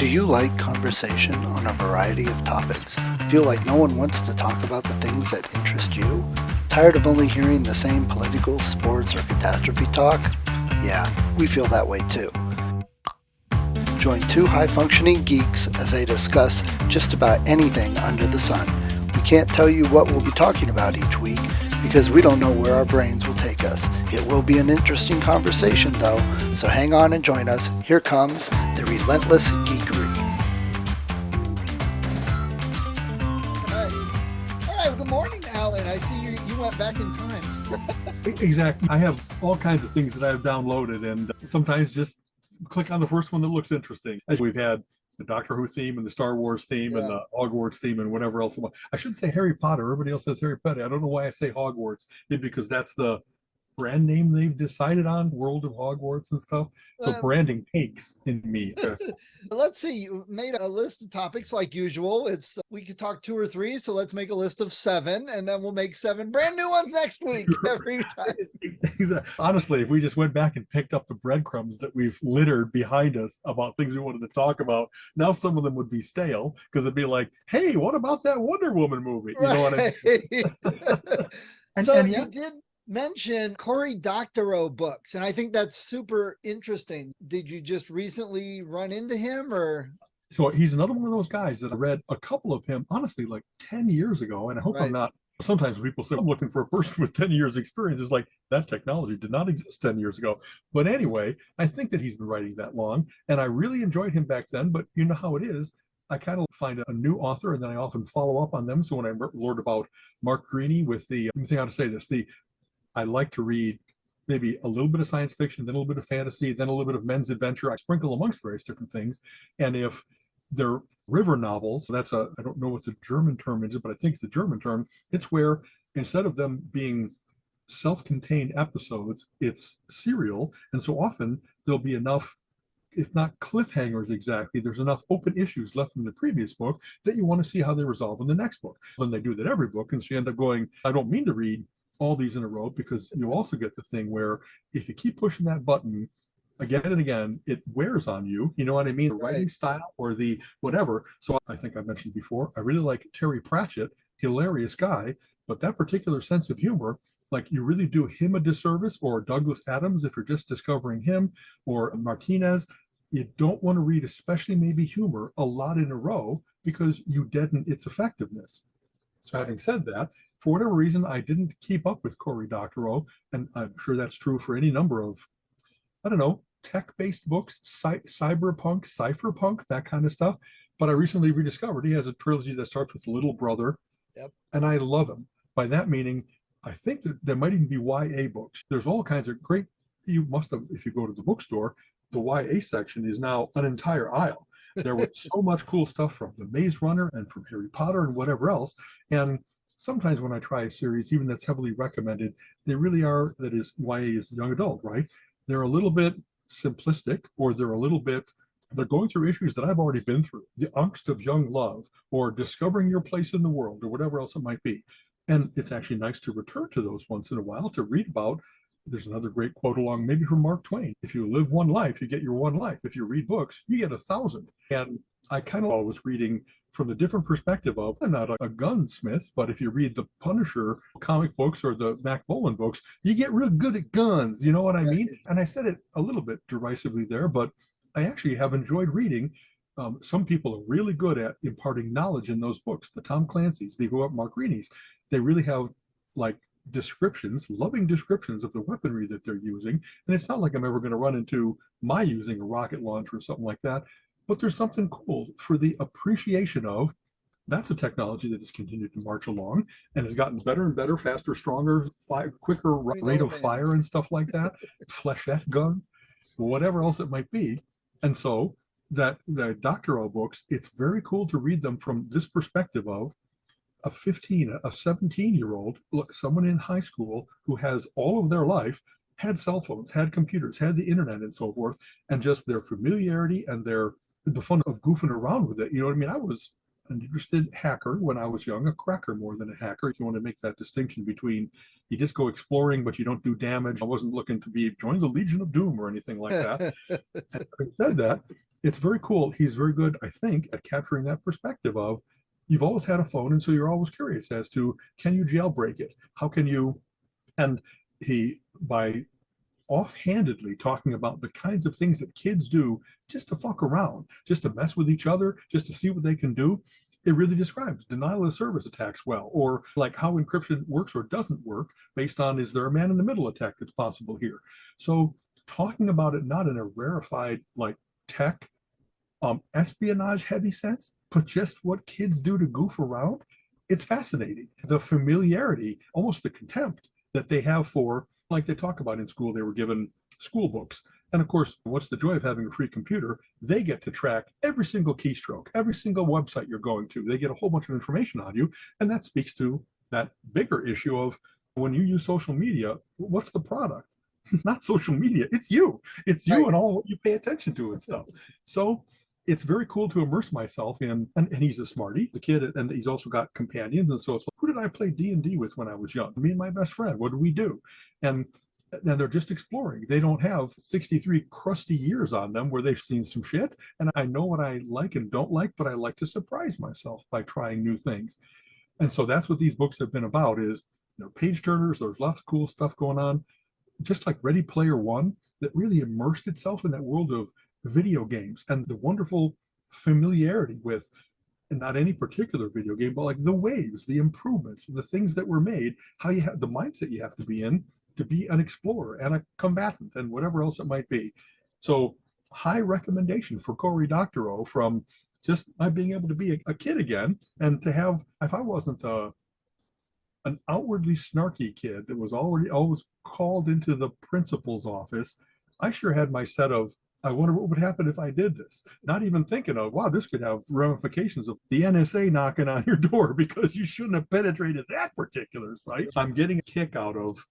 Do you like conversation on a variety of topics? Feel like no one wants to talk about the things that interest you? Tired of only hearing the same political, sports, or catastrophe talk? Yeah, we feel that way too. Join two high-functioning geeks as they discuss just about anything under the sun. We can't tell you what we'll be talking about each week because we don't know where our brains will take us. It will be an interesting conversation though, so hang on and join us. Here comes the Relentless Geekery. All right, well, good morning, Alan. I see you went back in time. Exactly. I have all kinds of things that I've downloaded, and sometimes just click on the first one that looks interesting. As we've had the Doctor Who theme and the Star Wars theme and the Hogwarts theme and whatever else. I shouldn't say Harry Potter. Everybody else says Harry Potter. I don't know why I say Hogwarts. Maybe because that's the brand name they've decided on, World of Hogwarts and stuff. So branding takes in me. Let's see. You made a list of topics like usual. It's we could talk 2 or 3, so let's make a list of 7, and then we'll make 7 brand new ones next week every time. Honestly, if we just went back and picked up the breadcrumbs that we've littered behind us about things we wanted to talk about, now some of them would be stale because it'd be like, hey, what about that Wonder Woman movie? You know what I mean? So you did mention Cory Doctorow books, and I think that's super interesting. Did you just recently run into him, or? So he's another one of those guys that I read a couple of him, honestly, like 10 years ago. And I hope I'm not, sometimes people say, I'm looking for a person with 10 years experience. It's like, that technology did not exist 10 years ago. But anyway, I think that he's been writing that long, and I really enjoyed him back then. But you know how it is. I kind of find a new author, and then I often follow up on them. So when I learned about Mark Greaney with let me think how to say this, I like to read maybe a little bit of science fiction, then a little bit of fantasy, then a little bit of men's adventure. I sprinkle amongst various different things. And if they're river novels, so I don't know what the German term is, but I think the German term, it's where instead of them being self-contained episodes, it's serial. And so often there'll be enough, if not cliffhangers exactly, there's enough open issues left from the previous book that you want to see how they resolve in the next book. Then they do that every book. And so you end up going, I don't mean to read all these in a row, because you also get the thing where if you keep pushing that button again and again, it wears on you. You know what I mean? The writing style or the whatever. So I think I mentioned before, I really like Terry Pratchett, hilarious guy, but that particular sense of humor, like you really do him a disservice, or Douglas Adams if you're just discovering him, or Martinez. You don't want to read, especially maybe humor, a lot in a row because you deaden its effectiveness. So having said that, for whatever reason, I didn't keep up with Cory Doctorow, and I'm sure that's true for any number of, I don't know, tech-based books, cyberpunk, that kind of stuff. But I recently rediscovered he has a trilogy that starts with Little Brother, and I love him. By that meaning, I think that there might even be YA books. There's all kinds of great, you must have, if you go to the bookstore, the YA section is now an entire aisle. There was so much cool stuff from The Maze Runner and from Harry Potter and whatever else. And sometimes when I try a series, even that's heavily recommended, they really are, that is, YA is young adult, right? They're a little bit simplistic, or they're going through issues that I've already been through. The angst of young love, or discovering your place in the world, or whatever else it might be. And it's actually nice to return to those once in a while to read about. There's another great quote along, maybe from Mark Twain. If you live one life, you get your one life. If you read books, you get 1,000. And I kind of always reading from the different perspective of, I'm not a gunsmith, but if you read the Punisher comic books or the Mac Bolan books, you get real good at guns. You know what I mean? And I said it a little bit derisively there, but I actually have enjoyed reading. Some people are really good at imparting knowledge in those books. The Tom Clancy's, the Mark Greaney's, they really have like descriptions, loving descriptions of the weaponry that they're using. And it's not like I'm ever going to run into my using a rocket launcher or something like that. But there's something cool for the appreciation of, that's a technology that has continued to march along and has gotten better and better, faster, stronger, quicker rate of fire and stuff like that, flechette guns, whatever else it might be. And so that the Doctorow books, it's very cool to read them from this perspective of a 17-year-old, someone in high school who has all of their life had cell phones, had computers, had the internet and so forth, and just their familiarity and the fun of goofing around with it. You know what I mean? I was an interested hacker when I was young, a cracker more than a hacker, if you want to make that distinction between you just go exploring, but you don't do damage. I wasn't looking to join the Legion of Doom or anything like that. And having said that, it's very cool. He's very good, I think, at capturing that perspective of you've always had a phone, and so you're always curious as to, can you jailbreak it? How can you? And he, by offhandedly talking about the kinds of things that kids do just to fuck around, just to mess with each other, just to see what they can do. It really describes denial of service attacks well, or like how encryption works or doesn't work based on, is there a man in the middle attack that's possible here? So talking about it not in a rarefied like tech espionage heavy sense, but just what kids do to goof around. It's fascinating. The familiarity, almost the contempt that they have for, like they talk about in school, they were given school books. And of course, what's the joy of having a free computer? They get to track every single keystroke, every single website you're going to. They get a whole bunch of information on you. And that speaks to that bigger issue of when you use social media, what's the product? Not social media, it's you. It's you, right, and all what you pay attention to and stuff. So it's very cool to immerse myself in, and he's a smarty, the kid, and he's also got companions. And so it's like, who did I play D&D with when I was young? Me and my best friend, what did we do? And they're just exploring. They don't have 63 crusty years on them where they've seen some shit. And I know what I like and don't like, but I like to surprise myself by trying new things. And so that's what these books have been about, is they're page turners. There's lots of cool stuff going on. Just like Ready Player One, that really immersed itself in that world of video games and the wonderful familiarity with not any particular video game, but like the waves, the improvements, the things that were made, how you have the mindset you have to be in to be an explorer and a combatant and whatever else it might be. So high recommendation for Cory Doctorow, from just my being able to be a kid again, and to have, if I wasn't an outwardly snarky kid that was already always called into the principal's office, I sure had my set of, I wonder what would happen if I did this. Not even thinking of, wow, this could have ramifications of the NSA knocking on your door because you shouldn't have penetrated that particular site. I'm getting a kick out of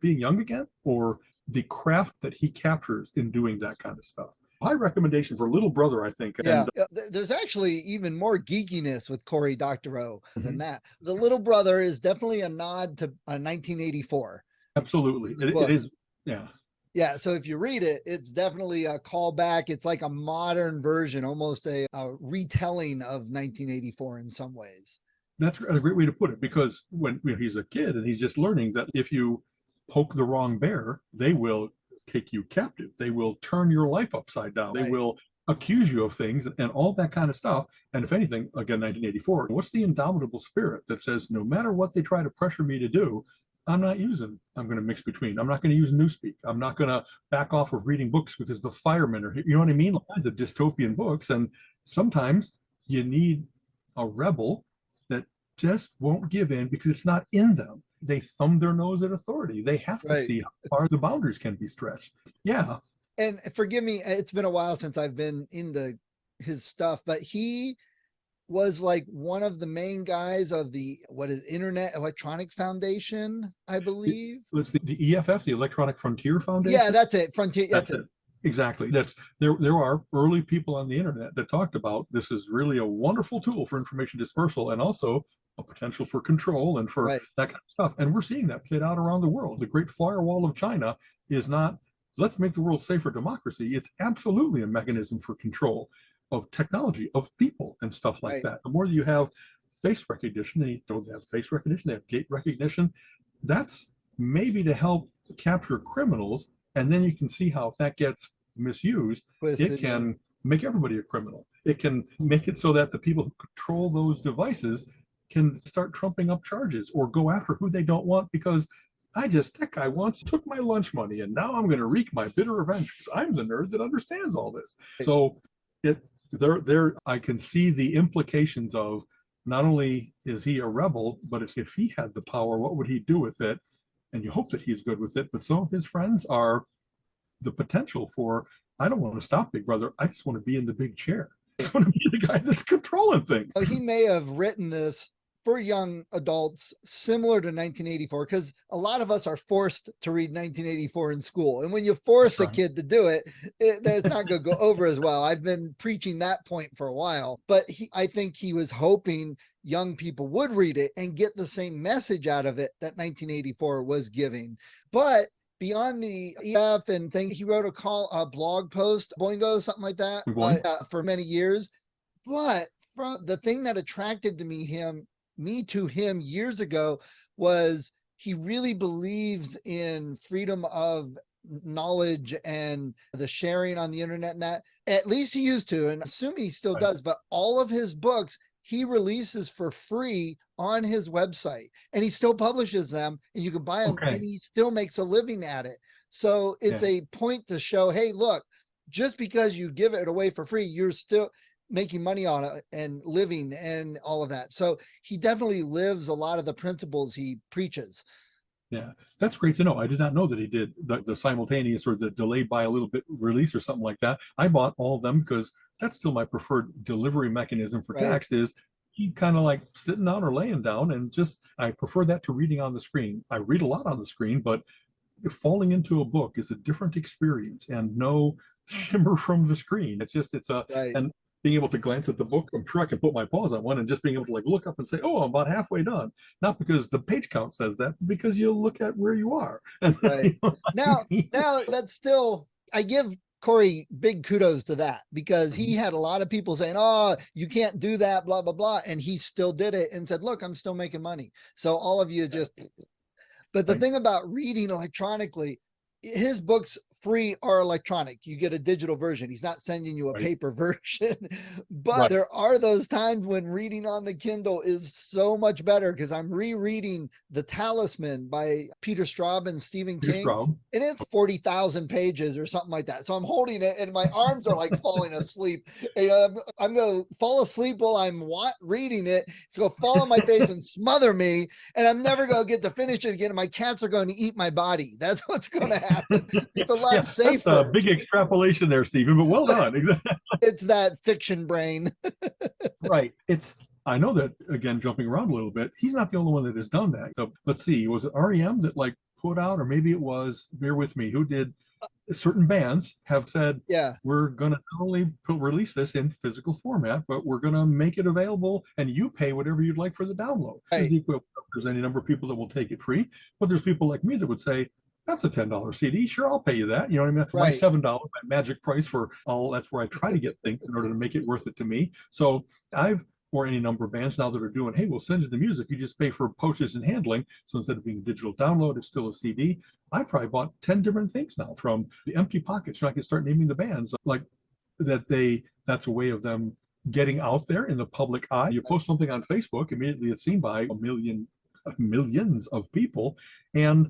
being young again, or the craft that he captures in doing that kind of stuff. High recommendation for Little Brother, I think. Yeah, and there's actually even more geekiness with Cory Doctorow than that. The Little Brother is definitely a nod to 1984. Absolutely. It is. Yeah. Yeah, so if you read it, it's definitely a callback. It's like a modern version, almost a retelling of 1984 in some ways. That's a great way to put it, because when he's a kid and he's just learning that if you poke the wrong bear, they will take you captive. They will turn your life upside down. Right. They will accuse you of things and all that kind of stuff. And if anything, again, 1984, what's the indomitable spirit that says, no matter what they try to pressure me to do, I'm going to mix between. I'm not going to use Newspeak. I'm not going to back off of reading books because the firemen are here. You know what I mean? All kinds of dystopian books. And sometimes you need a rebel that just won't give in because it's not in them. They thumb their nose at authority. They have to see how far the boundaries can be stretched. Yeah. And forgive me, it's been a while since I've been into his stuff, but he was like one of the main guys of the Internet Electronic Foundation, I believe. It's the EFF, the Electronic Frontier Foundation. Yeah, that's it. Frontier. That's it. Exactly. There are early people on the internet that talked about this is really a wonderful tool for information dispersal and also a potential for control and for that kind of stuff. And we're seeing that played out around the world. The Great Firewall of China is not, let's make the world safe for democracy. It's absolutely a mechanism for control of technology, of people and stuff like that. The more you have face recognition, they have face recognition, they have gait recognition. That's maybe to help capture criminals. And then you can see how if that gets misused, it can make everybody a criminal. It can make it so that the people who control those devices can start trumping up charges or go after who they don't want because that guy once took my lunch money and now I'm going to wreak my bitter revenge because I'm the nerd that understands all this. So I can see the implications of not only is he a rebel, but if he had the power, what would he do with it? And you hope that he's good with it. But some of his friends are the potential for, I don't want to stop Big Brother. I just want to be in the big chair. I just want to be the guy that's controlling things. So he may have written this for young adults similar to 1984, because a lot of us are forced to read 1984 in school. And when you force a kid to do it, it's not going to go over as well. I've been preaching that point for a while, but I think he was hoping young people would read it and get the same message out of it that 1984 was giving. But beyond the EF and thing, he wrote a blog post, Boingo, something like that, for many years. But from the thing that attracted to me to him years ago was he really believes in freedom of knowledge and the sharing on the internet, and that at least he used to, and assuming he still does, but all of his books he releases for free on his website, and he still publishes them, and you can buy them, and he still makes a living at it. So it's a point to show, hey, look, just because you give it away for free, you're still making money on it and living and all of that. So he definitely lives a lot of the principles he preaches. Yeah, that's great to know. I did not know that he did the simultaneous or the delayed by a little bit release or something like that. I bought all of them because that's still my preferred delivery mechanism for text is keep kind of like sitting down or laying down, and just I prefer that to reading on the screen. I read a lot on the screen, but falling into a book is a different experience and no shimmer from the screen. It's and being able to glance at the book, I'm sure I can put my paws on one, and just being able to like look up and say, oh, I'm about halfway done. Not because the page count says that, but because you look at where you are. And now that's still, I give Corey big kudos to that, because he had a lot of people saying, oh, you can't do that, blah, blah, blah. And he still did it and said, look, I'm still making money. So all of you just, but the thing about reading electronically, his books free or electronic, you get a digital version. He's not sending you a paper version, but there are those times when reading on the Kindle is so much better, because I'm rereading The Talisman by Peter Straub and Stephen King, and it's 40,000 pages or something like that. So I'm holding it and my arms are like falling asleep. And, I'm going to fall asleep while I'm reading it. It's going to fall on my face and smother me, and I'm never going to get to finish it again. And my cats are going to eat my body. That's what's going to happen. It's a lot safer. That's a big extrapolation there, Stephen, but well done. Exactly. It's that fiction brain. Right. I know that, again, jumping around a little bit, he's not the only one that has done that. So let's see, was it REM that like put out, or maybe it was, bear with me, who did, certain bands have said, we're going to not only release this in physical format, but we're going to make it available and you pay whatever you'd like for the download. There's any number of people that will take it free, but there's people like me that would say, that's a $10 CD. Sure, I'll pay you that. You know what I mean? My $7, my magic price for all. That's where I try to get things in order to make it worth it to me. So or any number of bands now that are doing, hey, we'll send you the music. You just pay for postage and handling. So instead of being a digital download, it's still a CD. I probably bought 10 different things now, from the Empty Pockets. I can start naming the bands like that. That's a way of them getting out there in the public eye. You post something on Facebook, immediately it's seen by millions of people. And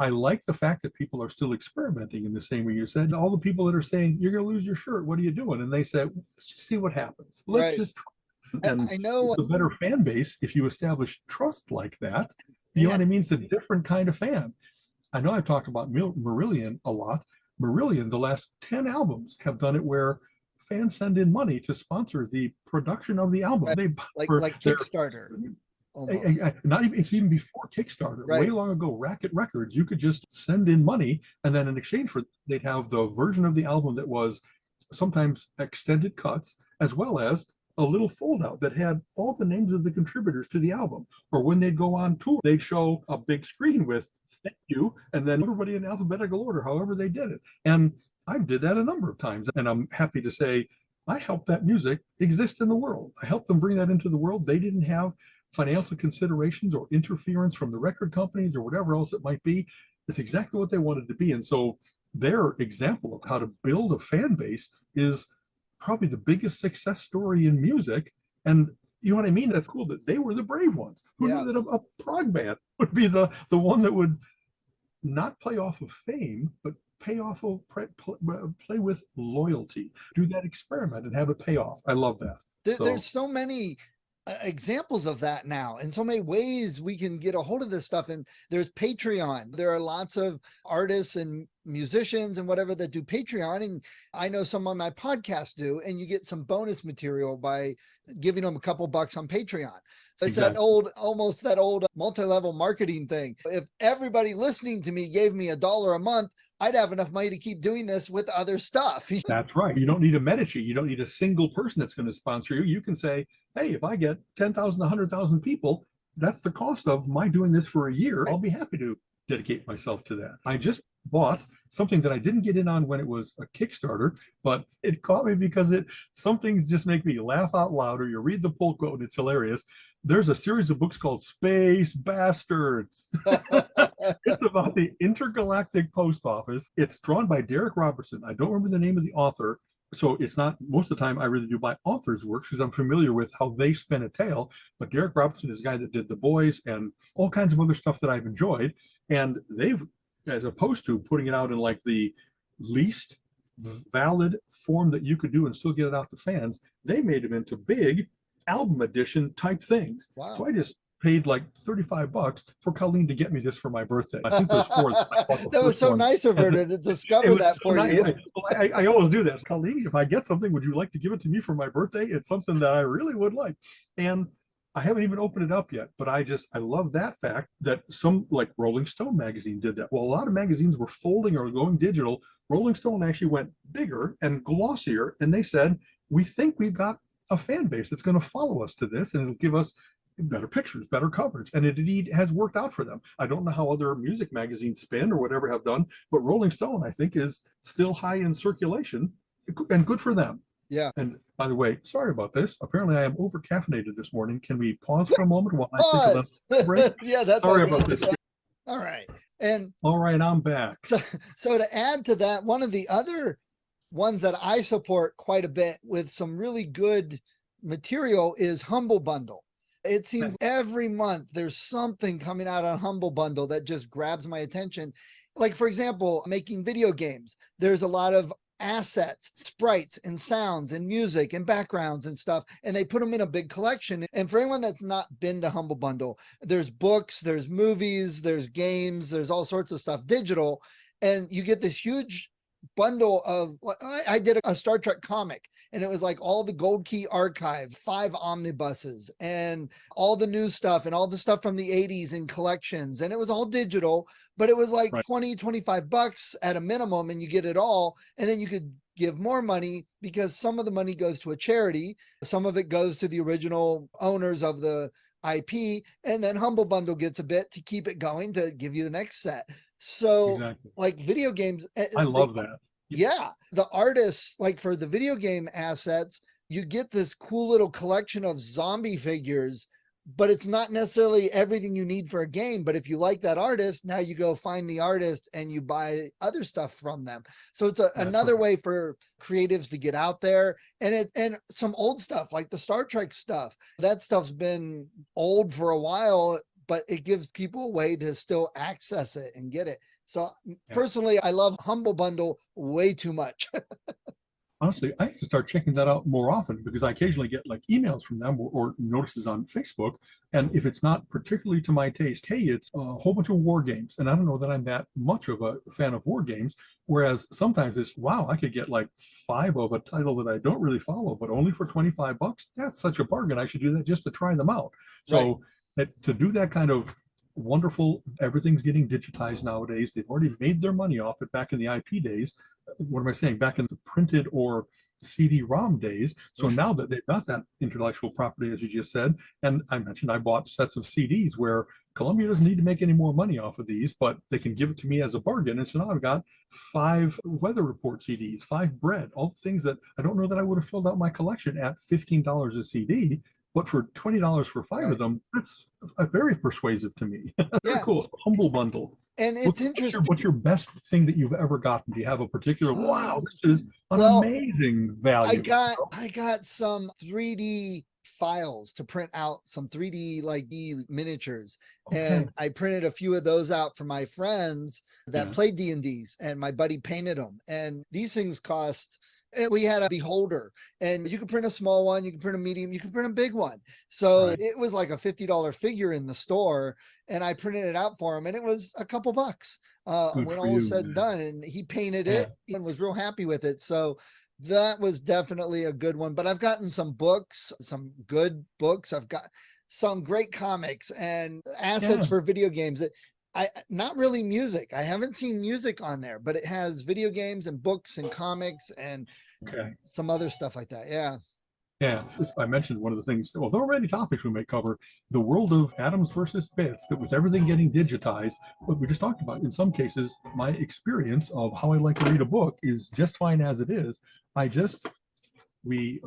I like the fact that people are still experimenting in the same way you said. All the people that are saying, you're going to lose your shirt, what are you doing? And they said, let's just see what happens. Let's just try. And I know the better fan base, if you establish trust like that, you know what I mean? It's a different kind of fan. I know I've talked about Marillion a lot. Marillion, the last 10 albums have done it where fans send in money to sponsor the production of the album. They like Kickstarter. Not even, it's even before Kickstarter, way long ago. Racket Records, you could just send in money, and then in exchange for, they'd have the version of the album that was sometimes extended cuts, as well as a little fold out that had all the names of the contributors to the album. Or when they'd go on tour, they'd show a big screen with thank you, and then everybody in alphabetical order, however they did it. And I did that a number of times, and I'm happy to say I helped that music exist in the world. I helped them bring that into the world. They didn't have financial considerations or interference from the record companies or whatever else it might be. It's exactly what they wanted to be. And so their example of how to build a fan base is probably the biggest success story in music. And you know what I mean? That's cool that they were the brave ones. Who knew that a prog band would be the one that would not play off of fame, but play with loyalty, do that experiment and have it pay off. I love that. There's so many examples of that now, and so many ways we can get a hold of this stuff. And there's Patreon. There are lots of artists and musicians and whatever that do Patreon, and I know some on my podcast do, and you get some bonus material by giving them a couple bucks on Patreon. So it's almost that old multi-level marketing thing. If everybody listening to me gave me $1 a month, I'd have enough money to keep doing this with other stuff. That's right. You don't need a Medici. You don't need a single person that's going to sponsor you. You can say, hey, if I get 10,000, 100,000 people, that's the cost of my doing this for a year. I'll be happy to dedicate myself to that. I just bought something that I didn't get in on when it was a Kickstarter, but it caught me because some things just make me laugh out loud, or you read the pull quote and it's hilarious. There's a series of books called Space Bastards. It's about the intergalactic post office. It's drawn by Derek Robertson. I don't remember the name of the author. So it's not, most of the time I really do buy authors' works because I'm familiar with how they spin a tale. But Derek Robertson is the guy that did The Boys and all kinds of other stuff that I've enjoyed. And they've, as opposed to putting it out in like the least valid form that you could do and still get it out to fans, they made them into big album edition type things. Wow. So I just paid like $35 for Colleen to get me this for my birthday. I think there's 4. That was so nice of her to discover that for you. I always do that. Colleen, if I get something, would you like to give it to me for my birthday? It's something that I really would like. And I haven't even opened it up yet, but I love that fact that some, like Rolling Stone magazine did that. Well, a lot of magazines were folding or going digital. Rolling Stone actually went bigger and glossier, and they said, we think we've got a fan base that's going to follow us to this, and it'll give us better pictures, better coverage. And it indeed has worked out for them. I don't know how other music magazines spin or whatever have done, but Rolling Stone, I think, is still high in circulation, and good for them. Yeah. And by the way, sorry about this. Apparently I am over caffeinated this morning. Can we pause for a moment while I think of break? Yeah, that's sorry okay. about this. All right. And all right, I'm back. So to add to that, one of the other ones that I support quite a bit with some really good material is Humble Bundle. It seems every month there's something coming out on Humble Bundle that just grabs my attention. Like, for example, making video games. There's a lot of assets, sprites and sounds and music and backgrounds and stuff, and they put them in a big collection. And for anyone that's not been to Humble Bundle, there's books, there's movies, there's games, there's all sorts of stuff digital, and you get this huge bundle of, I did a Star Trek comic, and it was like all the Gold Key archive, 5 omnibuses, and all the new stuff and all the stuff from the 80s in collections, and it was all digital, but it was like Right. $20-25 at a minimum, and you get it all. And then you could give more money because some of the money goes to a charity, some of it goes to the original owners of the IP, and then Humble Bundle gets a bit to keep it going to give you the next set. So Exactly. like video games, I love that. yeah, the artists, like for the video game assets, you get this cool little collection of zombie figures, but it's not necessarily everything you need for a game. But if you like that artist, now you go find the artist and you buy other stuff from them. So it's another way for creatives to get out there. And some old stuff like the Star Trek stuff, that stuff's been old for a while, but it gives people a way to still access it and get it. So personally, I love Humble Bundle way too much. Honestly, I have to start checking that out more often because I occasionally get like emails from them or notices on Facebook. And if it's not particularly to my taste, hey, it's a whole bunch of war games. And I don't know that I'm that much of a fan of war games. Whereas sometimes it's, wow, I could get like 5 of a title that I don't really follow, but only for $25. That's such a bargain. I should do that just to try them out. So to do that kind of wonderful, everything's getting digitized nowadays. They've already made their money off it back in the IP days. What am I saying? Back in the printed or CD-ROM days. So now that they've got that intellectual property, as you just said, and I mentioned I bought sets of CDs where Columbia doesn't need to make any more money off of these, but they can give it to me as a bargain. And so now I've got 5 weather report CDs, 5 bread, all the things that I don't know that I would have filled out my collection at $15 a CD. But for $20 for 5 of them, that's very persuasive to me. Very cool. Humble Bundle. And it's interesting. What's your best thing that you've ever gotten? Do you have a particular, wow, this is an amazing value? I got some 3D files to print out, some 3D like miniatures. And I printed a few of those out for my friends that played D&Ds, and my buddy painted them. And these things cost, and we had a beholder, and you can print a small one, you can print a medium, you can print a big one. So it was like a $50 figure in the store, and I printed it out for him, and it was a couple bucks when all was said and done. And he painted it and was real happy with it. So that was definitely a good one. But I've gotten some books, some good books. I've got some great comics and assets for video games that not really music. I haven't seen music on there, but it has video games and books and comics and some other stuff like that. Yeah. Yeah, I mentioned one of the things, well, there are many topics we may cover. The world of atoms versus bits, that with everything getting digitized, what we just talked about, in some cases, my experience of how I like to read a book is just fine as it is. We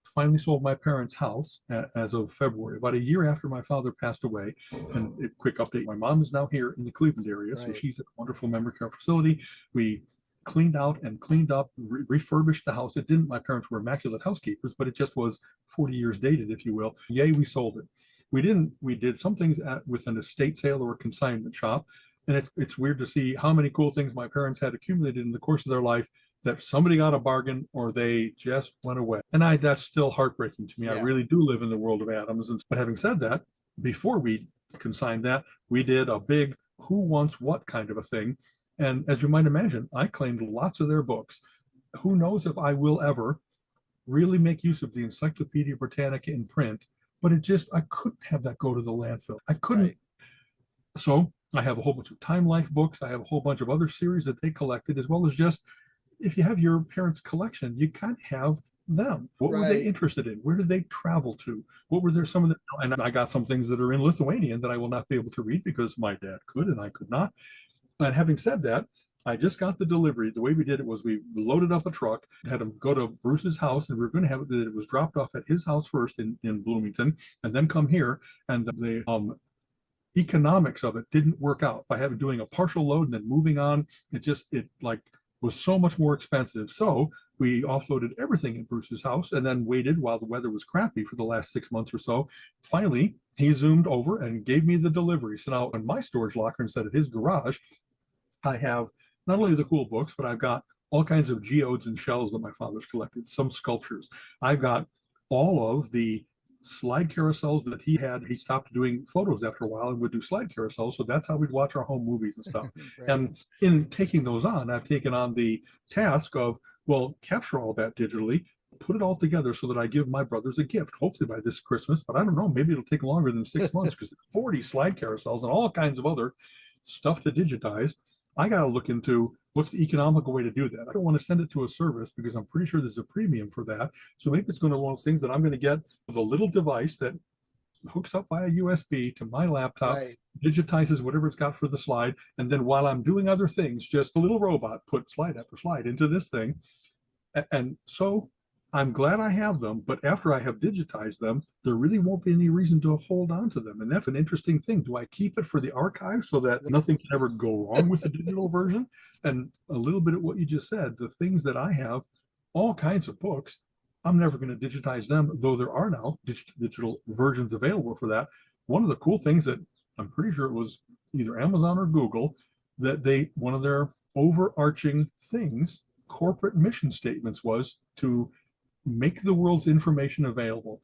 finally sold my parents' house as of February, about a year after my father passed away. And a quick update, my mom is now here in the Cleveland area, so she's at a wonderful memory care facility. We cleaned out and cleaned up, refurbished the house. It didn't, my parents were immaculate housekeepers, but it just was 40 years dated, if you will. Yay, we sold it. We did some things with an estate sale or a consignment shop. And it's weird to see how many cool things my parents had accumulated in the course of their life that somebody got a bargain or they just went away. And that's still heartbreaking to me. I really do live in the world of atoms. But having said that, before we consigned that, we did a big who wants what kind of a thing. And as you might imagine, I claimed lots of their books. Who knows if I will ever really make use of the Encyclopedia Britannica in print, but I couldn't have that go to the landfill. I couldn't. So I have a whole bunch of Time Life books. I have a whole bunch of other series that they collected, as well as just, if you have your parents' collection, you kind of have them. What were they interested in? Where did they travel to? What were there some of the, and I got some things that are in Lithuanian that I will not be able to read because my dad could and I could not. And having said that, I just got the delivery. The way we did it was we loaded up a truck, had him go to Bruce's house, and we were going to have it was dropped off at his house first in Bloomington, and then come here. And the economics of it didn't work out by doing a partial load and then moving on. It was so much more expensive. So we offloaded everything at Bruce's house and then waited while the weather was crappy for the last 6 months or so. Finally, he zoomed over and gave me the delivery. So now in my storage locker instead of his garage, I have not only the cool books, but I've got all kinds of geodes and shells that my father's collected, some sculptures. I've got all of the slide carousels that he had. He stopped doing photos after a while and would do slide carousels. So that's how we'd watch our home movies and stuff. And in taking those on, I've taken on the task of, well, capture all that digitally, put it all together so that I give my brothers a gift, hopefully by this Christmas, but I don't know, maybe it'll take longer than 6 months because 40 slide carousels and all kinds of other stuff to digitize. I got to look into what's the economical way to do that. I don't want to send it to a service because I'm pretty sure there's a premium for that. So maybe it's going to be one of those things that I'm going to get with a little device that hooks up via USB to my laptop, digitizes whatever it's got for the slide. And then while I'm doing other things, just a little robot put slide after slide into this thing. And so I'm glad I have them, but after I have digitized them, there really won't be any reason to hold on to them. And that's an interesting thing. Do I keep it for the archive so that nothing can ever go wrong with the digital version? And a little bit of what you just said, the things that I have, all kinds of books, I'm never going to digitize them, though there are now digital versions available for that. One of the cool things that I'm pretty sure it was either Amazon or Google, that one of their overarching things, corporate mission statements, was to make the world's information available,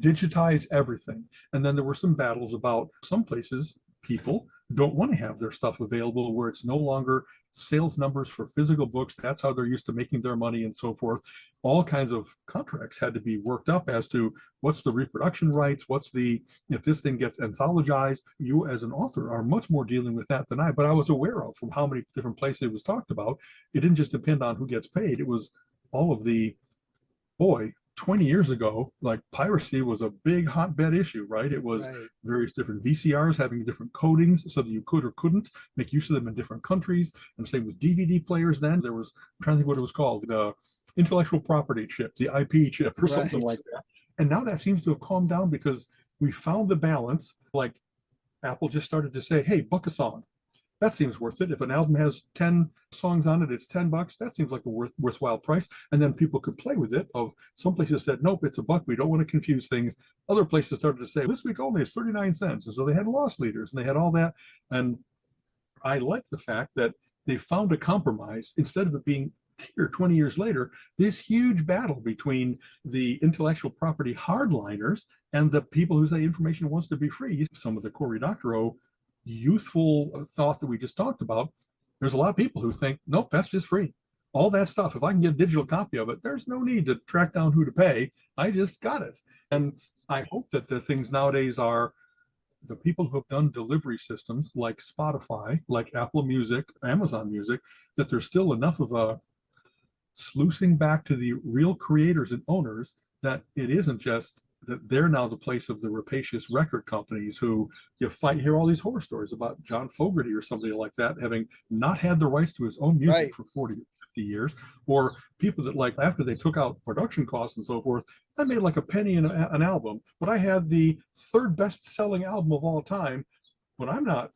digitize everything. And then there were some battles about some places, people don't want to have their stuff available where it's no longer sales numbers for physical books. That's how they're used to making their money and so forth. All kinds of contracts had to be worked up as to what's the reproduction rights, if this thing gets anthologized. You as an author are much more dealing with that than but I was aware of from how many different places it was talked about. It didn't just depend on who gets paid. It was all of the, 20 years ago, like piracy was a big hotbed issue, right? It was various different VCRs having different codings so that you could or couldn't make use of them in different countries. And same with DVD players then. There was, I'm trying to think what it was called, the intellectual property chip, the IP chip or something like that. And now that seems to have calmed down because we found the balance. Like Apple just started to say, hey, book a song. That seems worth it. If an album has 10 songs on it, it's $10. That seems like a worthwhile price. And then people could play with it. Some places said, nope, it's $1. We don't want to confuse things. Other places started to say, this week only it's 39 cents. And so they had loss leaders and they had all that. And I like the fact that they found a compromise instead of it being here 20 years later, this huge battle between the intellectual property hardliners and the people who say information wants to be free. Some of the Cory Doctorow youthful thought that we just talked about, there's a lot of people who think, nope, that's just free. All that stuff, if I can get a digital copy of it, there's no need to track down who to pay. I just got it. And I hope that the things nowadays are the people who have done delivery systems like Spotify, like Apple Music, Amazon Music, that there's still enough of a sluicing back to the real creators and owners that it isn't just that they're now the place of the rapacious record companies who hear all these horror stories about John Fogerty or somebody like that having not had the rights to his own music Right. for 40 or 50 years, or people that, like, after they took out production costs and so forth, I made like a penny in an album, but I had the third best selling album of all time, but I'm not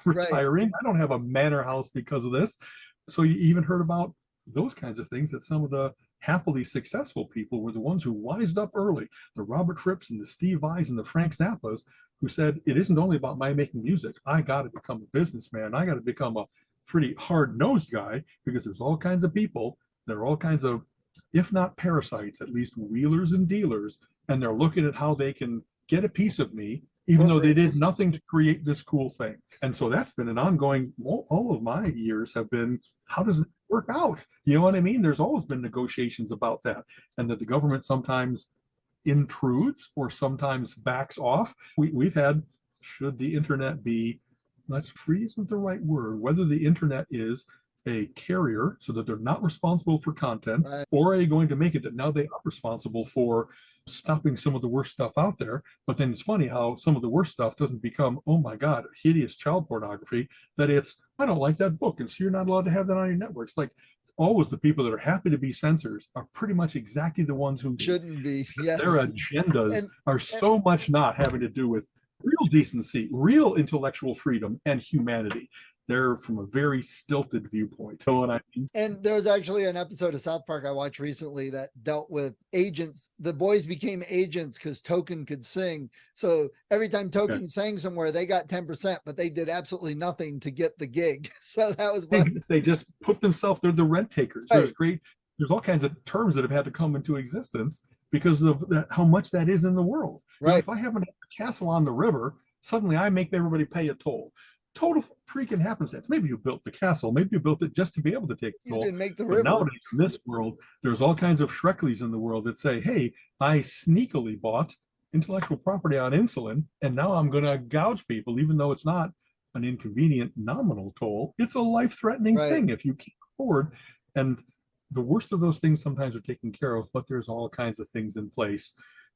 retiring. I don't have a manor house because of this. So you even heard about those kinds of things, that some of the happily successful people were the ones who wised up early. The Robert Fripps and the Steve Vais and the Frank Zappas, who said, it isn't only about my making music. I got to become a businessman. I got to become a pretty hard-nosed guy, because there's all kinds of people. There are all kinds of, if not parasites, at least wheelers and dealers, and they're looking at how they can get a piece of me, even though they did nothing to create this cool thing. And so that's been an ongoing, all of my years have been, how does it work out? You know what I mean? There's always been negotiations about that, and that the government sometimes intrudes or sometimes backs off. We've had, should the internet be, let's free isn't the right word, whether the internet is a carrier so that they're not responsible for content, Right. or are you going to make it that now they are responsible for stopping some of the worst stuff out there? But then it's funny how some of the worst stuff doesn't become, oh my God, hideous child pornography, that it's, I don't like that book, and so you're not allowed to have that on your networks. Like, always the people that are happy to be censors are pretty much exactly the ones who Shouldn't be. Yes. their agendas And- are so much not having to do with real decency, real intellectual freedom, and humanity. They're from a very stilted viewpoint. So what I mean? And there was actually an episode of South Park I watched recently that dealt with agents. The boys became agents because Token could sing. So every time Token sang somewhere, they got 10%, but they did absolutely nothing to get the gig. So that was fun. They just put themselves, they're the rent takers. Right. There's all kinds of terms that have had to come into existence because of how much that is in the world. You know, Right. if I happen to have a castle on the river, suddenly I make everybody pay a toll. Total freaking happenstance. Maybe you built the castle, maybe you built it just to be able to take the You toll. didn't make the But river. nowadays in this world, there's all kinds of Shrekleys in the world that say, hey, I sneakily bought intellectual property on insulin, and now I'm going to gouge people, even though it's not an inconvenient nominal toll. It's a life-threatening Right. thing if you can't afford. And the worst of those things sometimes are taken care of, but there's all kinds of things in place.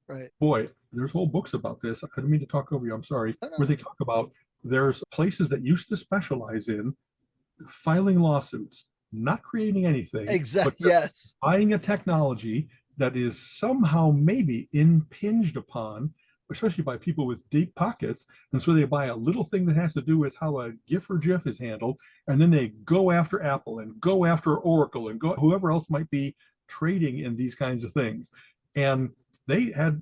Right. Boy, there's whole books about this. I didn't mean to talk over you. I'm sorry. No, no. Where they talk about, there's places that used to specialize in filing lawsuits, not creating anything, Exactly. but Yes. buying a technology that is somehow maybe impinged upon, especially by people with deep pockets. And so they buy a little thing that has to do with how a GIF or GIF is handled, and then they go after Apple and go after Oracle and go whoever else might be trading in these kinds of things. And they had,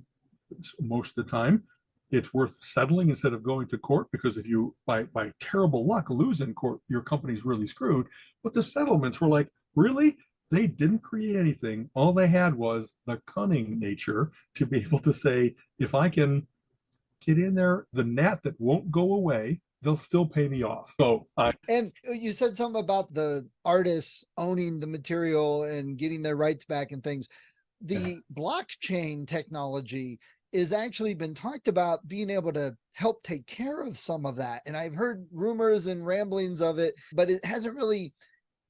most of the time, it's worth settling instead of going to court, because if you, by terrible luck, lose in court, your company's really screwed. But the settlements were like, really? They didn't create anything. All they had was the cunning nature to be able to say, if I can get in there, the gnat that won't go away, they'll still pay me off. So And you said something about the artists owning the material and getting their rights back and things. The blockchain technology is actually been talked about being able to help take care of some of that. And I've heard rumors and ramblings of it, but it hasn't really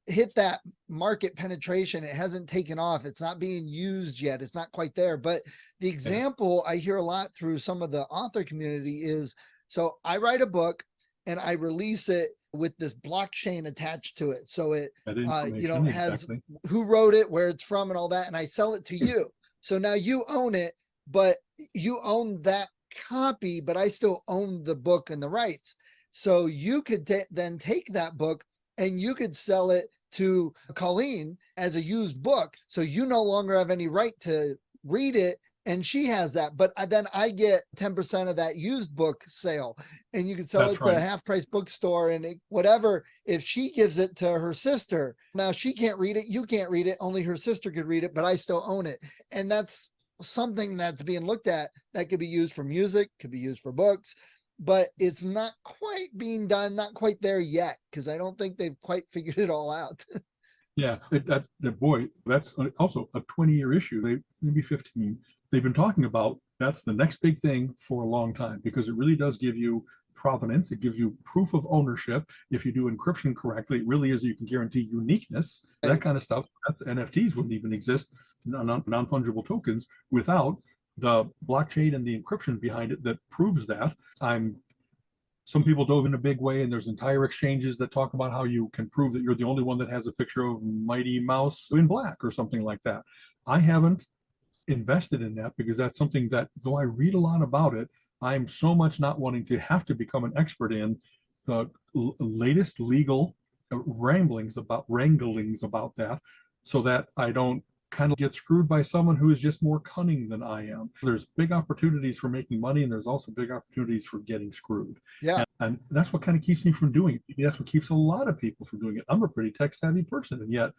hit that market penetration. It hasn't taken off. It's not being used yet. It's not quite there. But the example I hear a lot through some of the author community is, so I write a book and I release it with this blockchain attached to it. So it, has who wrote it, where it's from and all that. And I sell it to you. So now you own it, but you own that copy, but I still own the book and the rights. So you could then take that book and you could sell it to Colleen as a used book. So you no longer have any right to read it, and she has that. But then I get 10% of that used book sale, and you can sell it to a half price bookstore and whatever. If she gives it to her sister, now she can't read it, you can't read it, only her sister could read it, but I still own it. And that's something that's being looked at that could be used for music, could be used for books, but it's not quite being done, not quite there yet, because I don't think they've quite figured it all out. Yeah, boy, that's also a 20-year issue, maybe 15. They've been talking about that's the next big thing for a long time, because it really does give you provenance. It gives you proof of ownership. If you do encryption correctly, it really is, you can guarantee uniqueness, that kind of stuff. That's NFTs wouldn't even exist, non-fungible tokens, without the blockchain and the encryption behind it that proves that. Some people dove in a big way, and there's entire exchanges that talk about how you can prove that you're the only one that has a picture of Mighty Mouse in black or something like that. I haven't invested in that because that's something that, though I read a lot about it, I'm so much not wanting to have to become an expert in the latest legal wranglings about that, so that I don't kind of get screwed by someone who is just more cunning than I am. There's big opportunities for making money, and there's also big opportunities for getting screwed. Yeah. And that's what kind of keeps me from doing it. Maybe that's what keeps a lot of people from doing it. I'm a pretty tech savvy person, and yet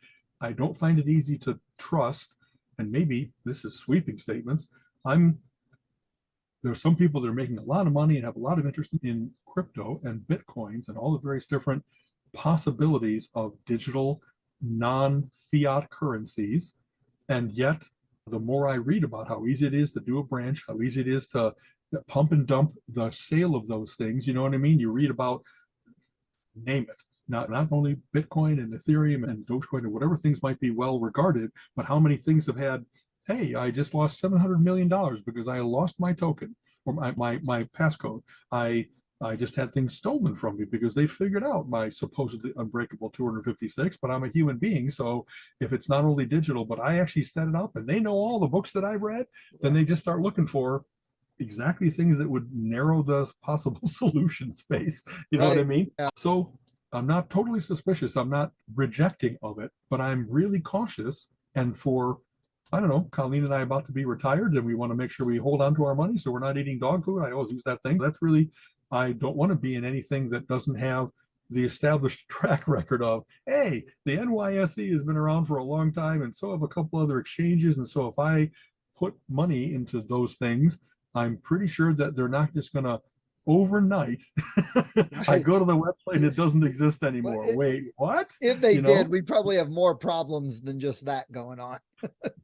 I don't find it easy to trust. And maybe this is sweeping statements. There's some people that are making a lot of money and have a lot of interest in crypto and Bitcoins and all the various different possibilities of digital non-fiat currencies. And yet, the more I read about how easy it is to do a branch, how easy it is to pump and dump the sale of those things, you know what I mean? You read about, name it, not only Bitcoin and Ethereum and Dogecoin or whatever things might be well regarded, but how many things have had, hey, I just lost $700 million because I lost my token or my passcode. I just had things stolen from me because they figured out my supposedly unbreakable 256, but I'm a human being. So if it's not only digital, but I actually set it up and they know all the books that I've read, then they just start looking for exactly things that would narrow the possible solution space. You know what I mean? Yeah. So I'm not totally suspicious. I'm not rejecting of it, but I'm really cautious. And for, I don't know, Colleen and I about to be retired, and we want to make sure we hold on to our money so we're not eating dog food. I always use that thing. That's really, I don't want to be in anything that doesn't have the established track record of, hey, the NYSE has been around for a long time, and so have a couple other exchanges. And so if I put money into those things, I'm pretty sure that they're not just going to overnight. I go to the website and it doesn't exist anymore. Well, Wait, what? If they did, we'd probably have more problems than just that going on.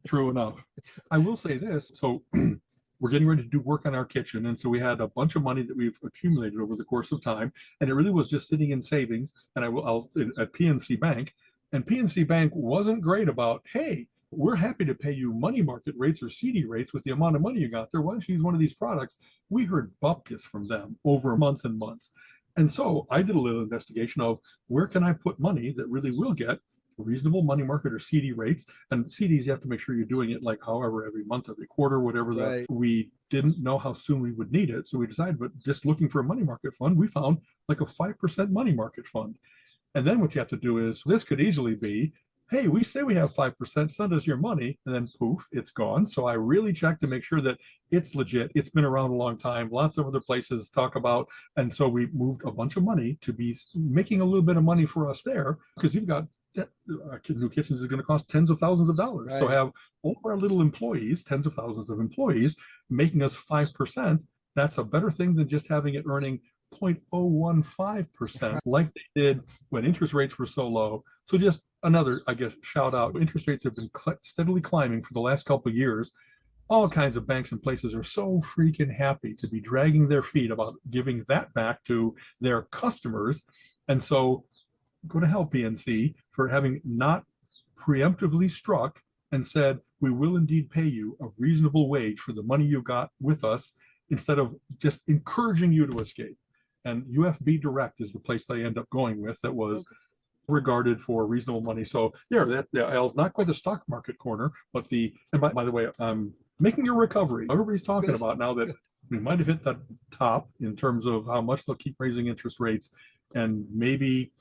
True enough. I will say this. So we're getting ready to do work on our kitchen. And so we had a bunch of money that we've accumulated over the course of time. And it really was just sitting in savings. And I'll at PNC Bank. And PNC Bank wasn't great about, hey, we're happy to pay you money market rates or CD rates with the amount of money you got there. Why don't you use one of these products? We heard bupkis from them over months and months. And so I did a little investigation of where can I put money that really will get reasonable money market or CD rates. And CDs, you have to make sure you're doing it like however every month, every quarter, whatever that. We didn't know how soon we would need it. So we decided, but just looking for a money market fund, we found like a 5% money market fund. And then what you have to do is, this could easily be, hey, we say we have 5%, send us your money, and then poof, it's gone. So I really check to make sure that it's legit. It's been around a long time. Lots of other places talk about, and so we moved a bunch of money to be making a little bit of money for us there, because you've got new kitchens is going to cost tens of thousands of dollars. So have all our little employees, tens of thousands of employees, making us 5%. That's a better thing than just having it earning 0.015% like they did when interest rates were so low. So just another, I guess, shout out. Interest rates have been steadily climbing for the last couple of years. All kinds of banks and places are so freaking happy to be dragging their feet about giving that back to their customers. And so go to hell, PNC, for having not preemptively struck and said, we will indeed pay you a reasonable wage for the money you got with us, instead of just encouraging you to escape. And UFB Direct is the place that I end up going with that was regarded for reasonable money. So Al's not quite the stock market corner, but and by the way, I'm making a recovery. Everybody's talking about now that we might have hit the top in terms of how much they'll keep raising interest rates. And maybe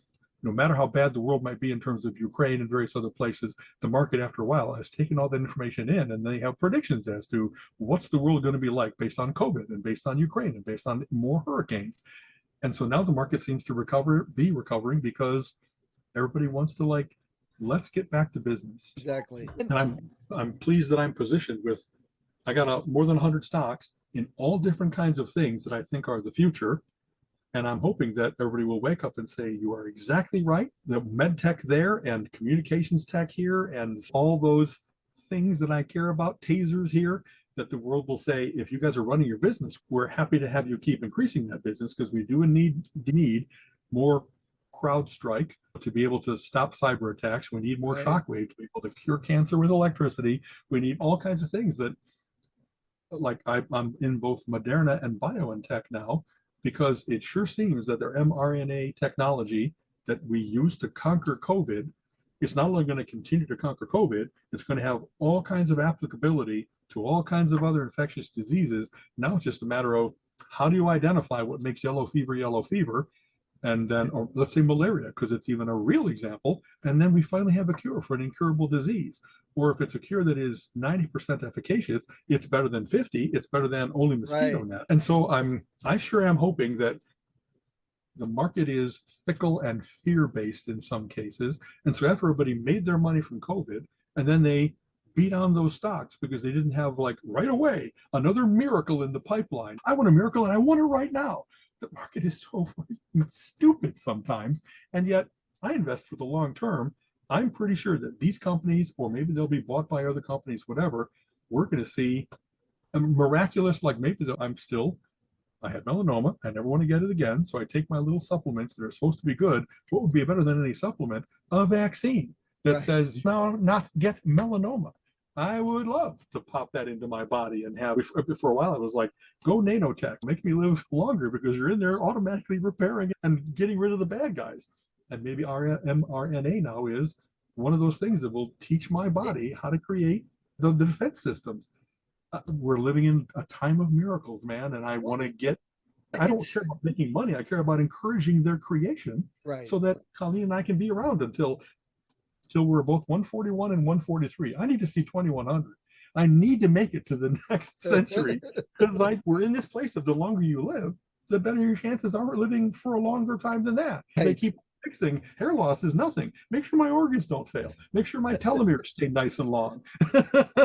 no matter how bad the world might be in terms of Ukraine and various other places, the market after a while has taken all that information in, and they have predictions as to what's the world going to be like based on COVID and based on Ukraine and based on more hurricanes. And so now the market seems to be recovering because everybody wants to let's get back to business. Exactly. And I'm pleased that I'm positioned with, I got more than 100 stocks in all different kinds of things that I think are the future. And I'm hoping that everybody will wake up and say, you are exactly right. The med tech there and communications tech here and all those things that I care about, tasers here, that the world will say, if you guys are running your business, we're happy to have you keep increasing that business because we do need more CrowdStrike to be able to stop cyber attacks. We need more Shockwave to be able to cure cancer with electricity. We need all kinds of things that, like I'm in both Moderna and BioNTech now, because it sure seems that their mRNA technology that we use to conquer COVID, it's not only going to continue to conquer COVID, it's going to have all kinds of applicability to all kinds of other infectious diseases. Now it's just a matter of how do you identify what makes yellow fever, and then, or let's say malaria, because it's even a real example, and then we finally have a cure for an incurable disease. Or if it's a cure that is 90% efficacious, it's better than 50, it's better than only mosquito net. And so I sure am hoping that the market is fickle and fear-based in some cases. And so after everybody made their money from COVID, and then they beat on those stocks because they didn't have, like, right away another miracle in the pipeline. I want a miracle and I want it right now. The market is so stupid sometimes, and yet I invest for the long term. I'm pretty sure that these companies, or maybe they'll be bought by other companies, whatever, we're going to see a miraculous, like maybe I had melanoma. I never want to get it again. So I take my little supplements that are supposed to be good. What would be better than any supplement? A vaccine that says, no, not get melanoma. I would love to pop that into my body and have, for a while, I was like, go nanotech, make me live longer because you're in there automatically repairing and getting rid of the bad guys. And maybe mRNA now is one of those things that will teach my body how to create the defense systems. We're living in a time of miracles, man. And I want to I don't care about making money. I care about encouraging their creation so that Colleen and I can be around until we're both 141 and 143. I need to see 2100. I need to make it to the next century because we're in this place of the longer you live, the better your chances are living for a longer time than that. They keep fixing hair loss is nothing. Make sure my organs don't fail. Make sure my telomeres stay nice and long.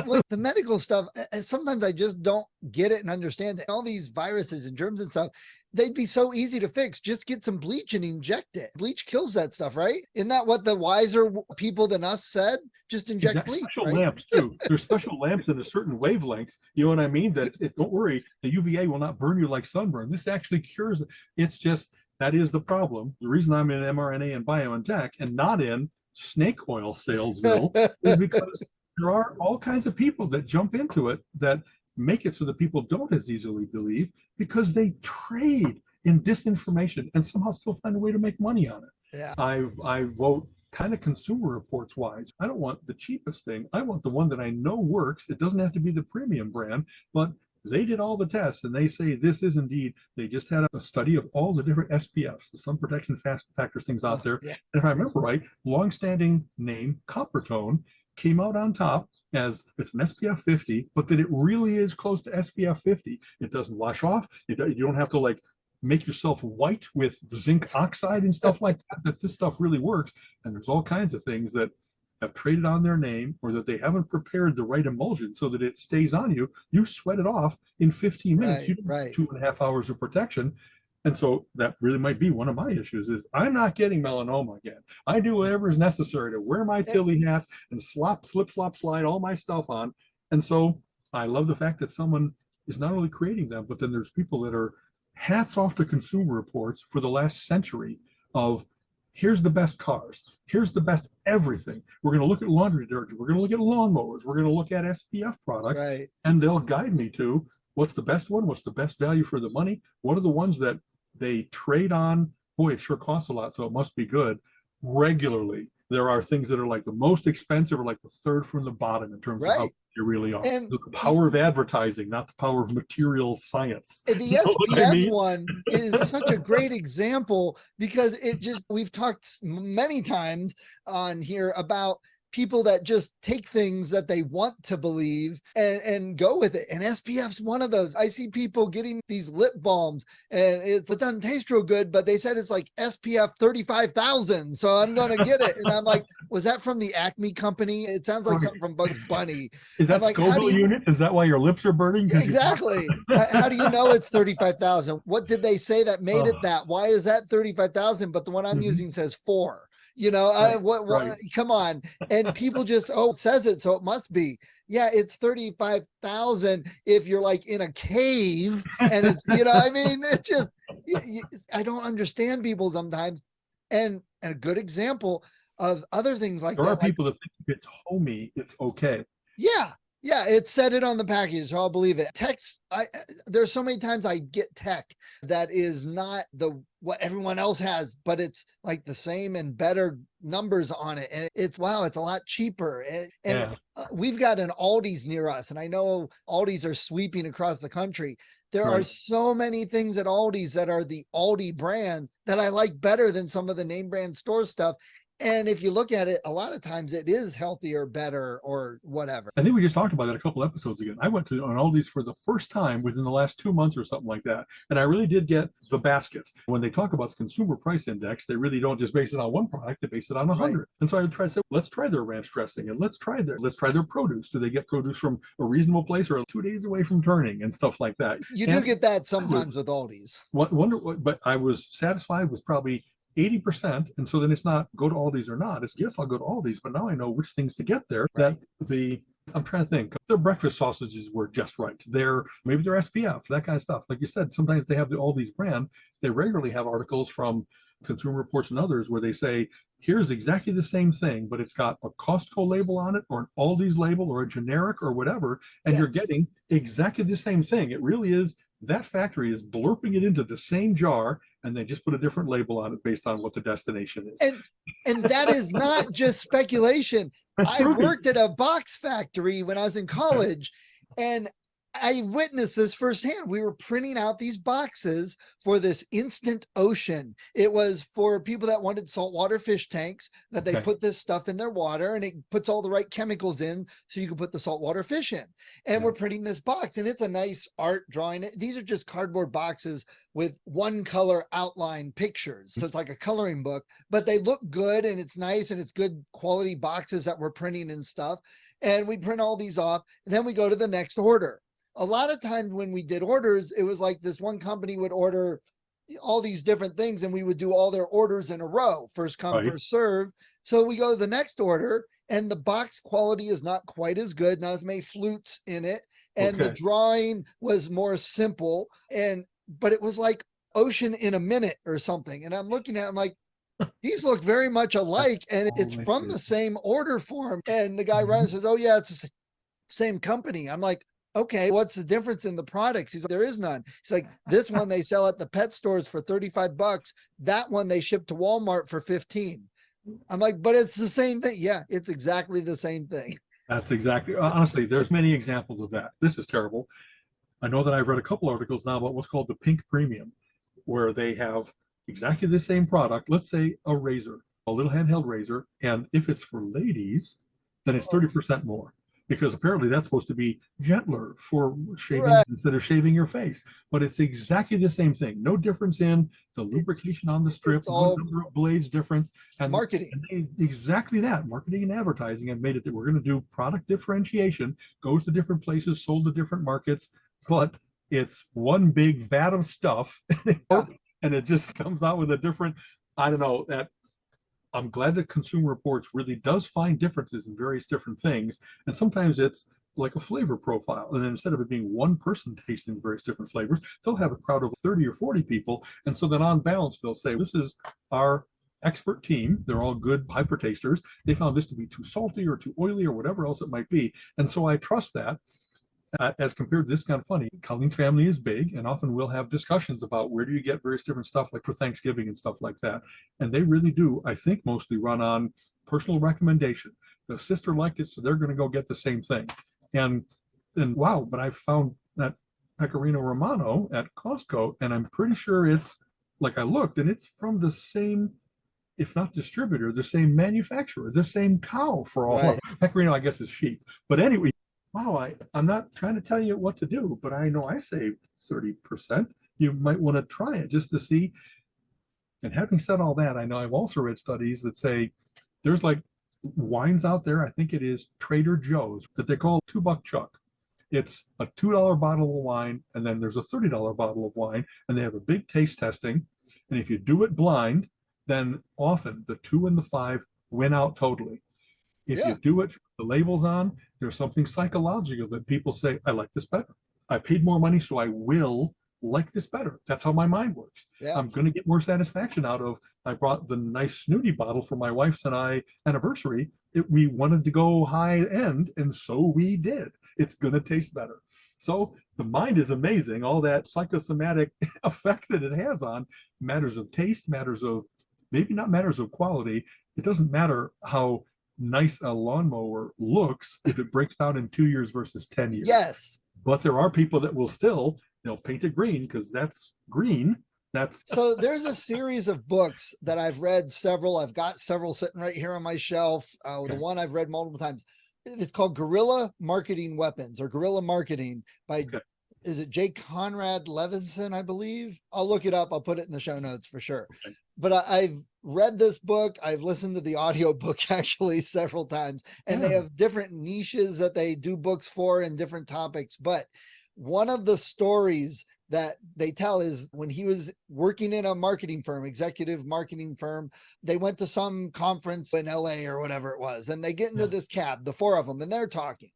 Well, the medical stuff, sometimes I just don't get it and understand it. All these viruses and germs and stuff, they'd be so easy to fix. Just get some bleach and inject it. Bleach kills that stuff, right? Isn't that what the wiser people than us said? Just inject bleach. Special lamps too. There's special lamps in a certain wavelength. You know what I mean? That don't worry, the UVA will not burn you like sunburn. This actually cures it. It's just, that is the problem. The reason I'm in mRNA and BioNTech and not in snake oil salesville is because there are all kinds of people that jump into it that make it so that people don't as easily believe because they trade in disinformation and somehow still find a way to make money on it. Yeah. I vote kind of Consumer Reports wise. I don't want the cheapest thing. I want the one that I know works. It doesn't have to be the premium brand, but they did all the tests and they say this is indeed, they just had a study of all the different SPFs, the sun protection factors things out there. And if I remember right, longstanding name Coppertone came out on top as it's an SPF 50, but that it really is close to SPF 50. It doesn't wash off. You don't have to like make yourself white with zinc oxide and stuff like that this stuff really works. And there's all kinds of things that have traded on their name or that they haven't prepared the right emulsion so that it stays on you. You sweat it off in 15 minutes. You don't have 2.5 hours of protection. And so that really might be one of my issues is I'm not getting melanoma again. I do whatever is necessary to wear my Tilly hat and slip, slide all my stuff on. And so I love the fact that someone is not only creating them, but then there's people that are hats off to Consumer Reports for the last century of here's the best cars. Here's the best everything. We're going to look at laundry detergent. We're going to look at lawnmowers. We're going to look at SPF products. And they'll guide me to what's the best one? What's the best value for the money? What are the ones that they trade on? Boy, it sure costs a lot, so it must be good. Regularly, there are things that are like the most expensive or like the third from the bottom in terms of how you really are. And the power of advertising, not the power of materials science. The SPF one is such a great example because we've talked many times on here about people that just take things that they want to believe and go with it. And SPF's one of those. I see people getting these lip balms and it doesn't taste real good, but they said it's like SPF 35,000. So I'm going to get it. And I'm like, was that from the Acme company? It sounds like something from Bugs Bunny. Is that Scoville unit? Is that why your lips are burning? Exactly. How do you know it's 35,000? What did they say that made it that? Why is that 35,000? But the one I'm using says 4. Right. Come on. And people just, it says it, so it must be. Yeah, it's 35,000 if you're like in a cave and it's, I mean, it's just, I don't understand people sometimes. And a good example of other things like there that. There are people that think if it's homey, it's okay. Yeah. Yeah, it said it on the package, so I'll believe it. Text, there's so many times I get tech that is not what everyone else has, but it's like the same and better numbers on it. And it's a lot cheaper. We've got an Aldi's near us, and I know Aldi's are sweeping across the country. There are so many things at Aldi's that are the Aldi brand that I like better than some of the name brand store stuff. And if you look at it, a lot of times it is healthier, better, or whatever. I think we just talked about that a couple episodes ago. I went to an Aldi's for the first time within the last 2 months or something like that. And I really did get the baskets. When they talk about the consumer price index, they really don't just base it on one product, they base it on 100. Right. And so I tried to say, let's try their ranch dressing and let's try their produce. Do they get produce from a reasonable place or 2 days away from turning and stuff like that? You do get that sometimes with Aldi's. But I was satisfied with probably 80%. And so then it's not go to Aldi's or not. It's yes, I'll go to Aldi's, but now I know which things to get there. Right. I'm trying to think. Their breakfast sausages were just right. Maybe their SPF, that kind of stuff. Like you said, sometimes they have the Aldi's brand. They regularly have articles from Consumer Reports and others where they say, here's exactly the same thing, but it's got a Costco label on it or an Aldi's label or a generic or whatever. And You're getting exactly the same thing. It really is. That factory is blurping it into the same jar and they just put a different label on it based on what the destination is. And that is not just speculation. I worked at a box factory when I was in college, and I witnessed this firsthand. We were printing out these boxes for this Instant Ocean. It was for people that wanted saltwater fish tanks, that they put this stuff in their water and it puts all the right chemicals in so you can put the saltwater fish in. And we're printing this box, and it's a nice art drawing. These are just cardboard boxes with one color outline pictures. So it's like a coloring book, but they look good and it's nice and it's good quality boxes that we're printing and stuff. And we print all these off, and then we go to the next order. A lot of times when we did orders, it was like this one company would order all these different things and we would do all their orders in a row, first come, first serve. So we go to the next order and the box quality is not quite as good, not as many flutes in it. And the drawing was more simple, but it was like Ocean in a Minute or something. And I'm looking at it, I'm like, these look very much alike. And it's from the same order form. And the guy runs and says, oh yeah, it's the same company. I'm like, okay, what's the difference in the products? He's like, there is none. He's like, this one they sell at the pet stores for $35. That one they ship to Walmart for 15. I'm like, but it's the same thing. Yeah, it's exactly the same thing. That's exactly, honestly, there's many examples of that. This is terrible. I know that I've read a couple articles now about what's called the pink premium, where they have exactly the same product. Let's say a razor, a little handheld razor. And if it's for ladies, then it's 30% more. Because apparently that's supposed to be gentler for shaving instead of shaving your face. But it's exactly the same thing. No difference in the lubrication on the strip, no number of blades difference. And marketing. Exactly that. Marketing and advertising have made it that we're going to do product differentiation, goes to different places, sold to different markets, but it's one big vat of stuff. And it just comes out with a different, I don't know, that I'm glad that Consumer Reports really does find differences in various different things. And sometimes it's like a flavor profile. And then instead of it being one person tasting the various different flavors, they'll have a crowd of 30 or 40 people. And so then on balance, they'll say, this is our expert team. They're all good hyper tasters. They found this to be too salty or too oily or whatever else it might be. And so I trust that. As compared to this, kind of funny, Colleen's family is big, and often we'll have discussions about where do you get various different stuff, like for Thanksgiving and stuff like that. And they really do, I think, mostly run on personal recommendation. The sister liked it, so they're going to go get the same thing. And wow, but I found that Pecorino Romano at Costco, and I'm pretty sure it's, like I looked, and it's from the same, if not distributor, the same manufacturer, the same cow for all. Right. Pecorino, I guess, is sheep. But anyway, wow, I'm not trying to tell you what to do, but I know I saved 30%. You might want to try it just to see. And having said all that, I know I've also read studies that say there's like wines out there, I think it is Trader Joe's, that they call $2 Chuck. It's a $2 bottle of wine, and then there's a $30 bottle of wine, and they have a big taste testing. And if you do it blind, then often the 2 and the 5 win out totally. If Yeah. you do it, the labels on, there's something psychological that people say, I like this better. I paid more money, so I will like this better. That's how my mind works. Yeah. I'm going to get more satisfaction out of, I brought the nice snooty bottle for my wife's and I anniversary. We wanted to go high end, and so we did. It's going to taste better. So the mind is amazing. All that psychosomatic effect that it has on matters of taste, matters of maybe not matters of quality. It doesn't matter how nice a lawnmower looks if it breaks down in 2 years versus 10 years. Yes. But there are people that will still, they'll paint it green because that's green. That's So there's a series of books that I've read several. I've got several sitting right here on my shelf. Okay. The one I've read multiple times. It's called Guerrilla Marketing Weapons or Guerrilla Marketing by, Okay. is it J. Conrad Levinson, I believe? I'll look it up. I'll put it in the show notes for sure. Okay. But I've read this book. I've listened to the audio book actually several times, and they Yeah. have different niches that they do books for and different topics. But one of the stories that they tell is when he was working in a marketing firm, executive marketing firm, they went to some conference in LA or whatever it was, and they get into Yeah. this cab, the four of them, and they're talking.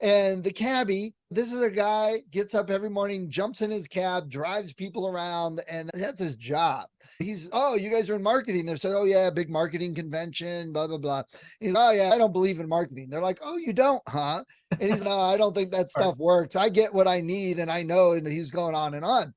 And the cabbie, this is a guy, gets up every morning, jumps in his cab, drives people around, and that's his job. He's, oh, you guys are in marketing. They're saying, oh, yeah, big marketing convention, blah, blah, blah. He's, oh, yeah, I don't believe in marketing. They're like, oh, you don't, huh? And he's, no, I don't think that stuff works. I get what I need and I know. And he's going on and on.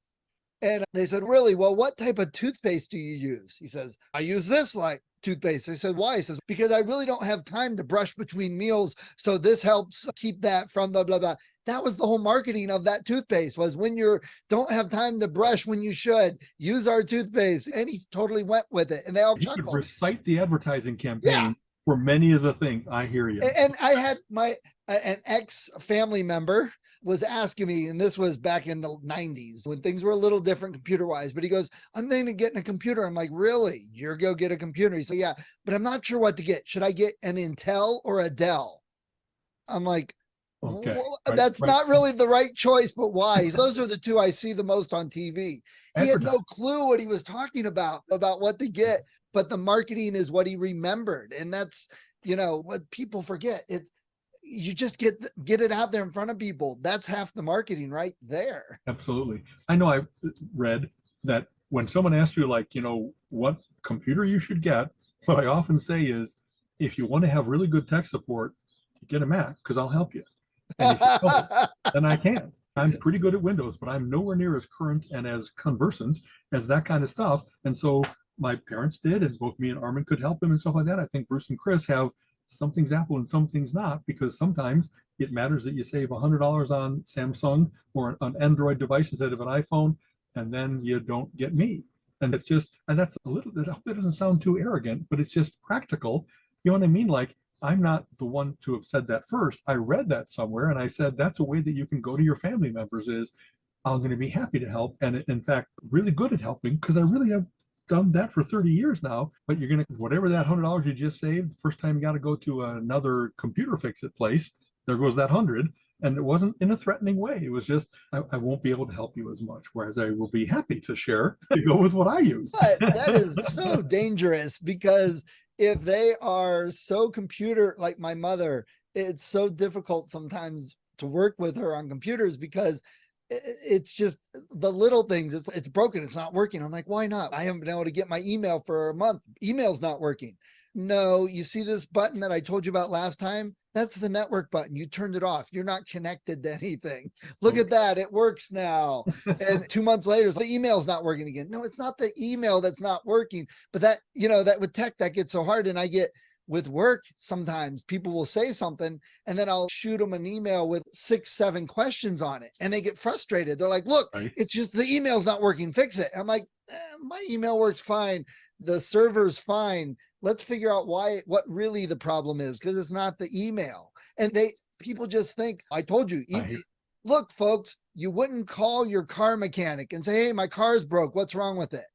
And they said, really? Well, what type of toothpaste do you use? He says, I use this like toothpaste. I said, why? He says, because I really don't have time to brush between meals. So this helps keep that from the blah, blah. That was the whole marketing of that toothpaste was when you don't have time to brush when you should, use our toothpaste. And he totally went with it. And they all You could chuckled. recite the advertising campaign Yeah. for many of the things. I hear you. And I had an ex family member was asking me, and this was back in the 90s when things were a little different computer wise, but he goes, I'm thinking of getting a computer. I'm like, really? You're go get a computer? He said, yeah, but I'm not sure what to get. Should I get an Intel or a Dell? I'm like, Okay. well, Right, that's right. not really the right choice, but why? Those are the two I see the most on TV. He had no clue what he was talking about what to get, but the marketing is what he remembered. And that's, what people forget. It's, you just get it out there in front of people. That's half the marketing right there. Absolutely. I know I read that when someone asks you, like, what computer you should get, what I often say is, if you want to have really good tech support, get a Mac because I'll help you. And if you don't, then I can't. I'm pretty good at Windows, but I'm nowhere near as current and as conversant as that kind of stuff. And so my parents did, and both me and Armin could help them and stuff like that. I think Bruce and Chris have some things Apple and some things not, because sometimes it matters that you save $100 on Samsung or an Android device instead of an iPhone, and then you don't get me. And it's just, and that's a little bit, I hope it doesn't sound too arrogant, but it's just practical. You know what I mean? Like, I'm not the one to have said that first. I read that somewhere and I said, that's a way that you can go to your family members is, I'm going to be happy to help. And in fact, really good at helping because I really have done that for 30 years now, but you're going to, whatever that $100 you just saved, first time you got to go to another computer fix-it place, there goes that 100. And it wasn't in a threatening way. It was just, I won't be able to help you as much, whereas I will be happy to share to go with what I use. But that is so dangerous because if they are so computer, like my mother, it's so difficult sometimes to work with her on computers because it's just the little things. It's broken. It's not working. I'm like, why not? I haven't been able to get my email for a month. Email's not working. No, you see this button that I told you about last time? That's the network button. You turned it off. You're not connected to anything. Look at that. It works now. And 2 months later, the email's not working again. No, it's not the email that's not working. But that, that with tech, that gets so hard. And I get with work, sometimes people will say something and then I'll shoot them an email with 6-7 questions on it. And they get frustrated. They're like, look, It's just the email's not working. Fix it. I'm like, my email works fine. The server's fine. Let's figure out what really the problem is, because it's not the email. And people just think, I told you, look, folks, you wouldn't call your car mechanic and say, hey, my car's broke. What's wrong with it?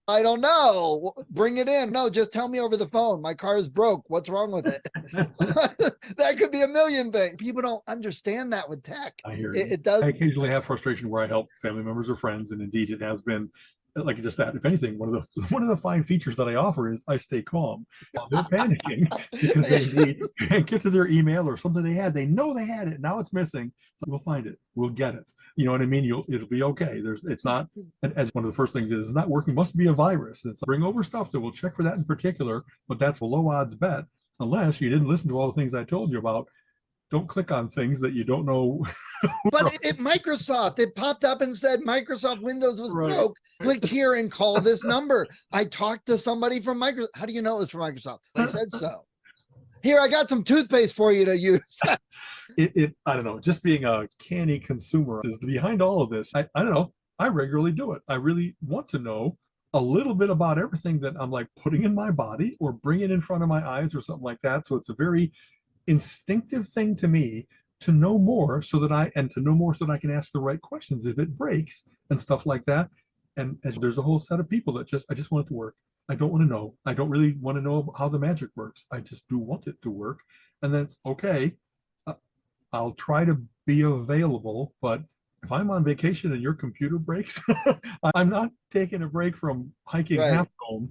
I don't know. Bring it in. No, just tell me over the phone. My car's broke. What's wrong with it? That could be a million things. People don't understand that with tech. I hear it does. I occasionally have frustration where I help family members or friends. And indeed, it has been like just that. If anything, one of the fine features that I offer is I stay calm. While they're panicking because they can't get to their email or something they had. They know they had it. Now it's missing. So we'll find it. We'll get it. You know what I mean? It'll be okay. It's not, and as one of the first things is, it's not working. Must be a virus. It's bring over stuff that we'll check for that in particular, but that's a low odds bet unless you didn't listen to all the things I told you about. Don't click on things that you don't know. But Microsoft, it popped up and said Microsoft Windows was broke. Click here and call this number. I talked to somebody from Microsoft. How do you know it was from Microsoft? I said so. Here, I got some toothpaste for you to use. I don't know, just being a canny consumer is behind all of this. I don't know. I regularly do it. I really want to know a little bit about everything that I'm like putting in my body or bringing in front of my eyes or something like that. So it's a very instinctive thing to me to know more so that I can ask the right questions if it breaks and stuff like that. And there's a whole set of people that I just want it to work. I don't want to know. I don't really want to know how the magic works. I just do want it to work. And then it's okay. I'll try to be available, but if I'm on vacation and your computer breaks, I'm not taking a break from hiking half home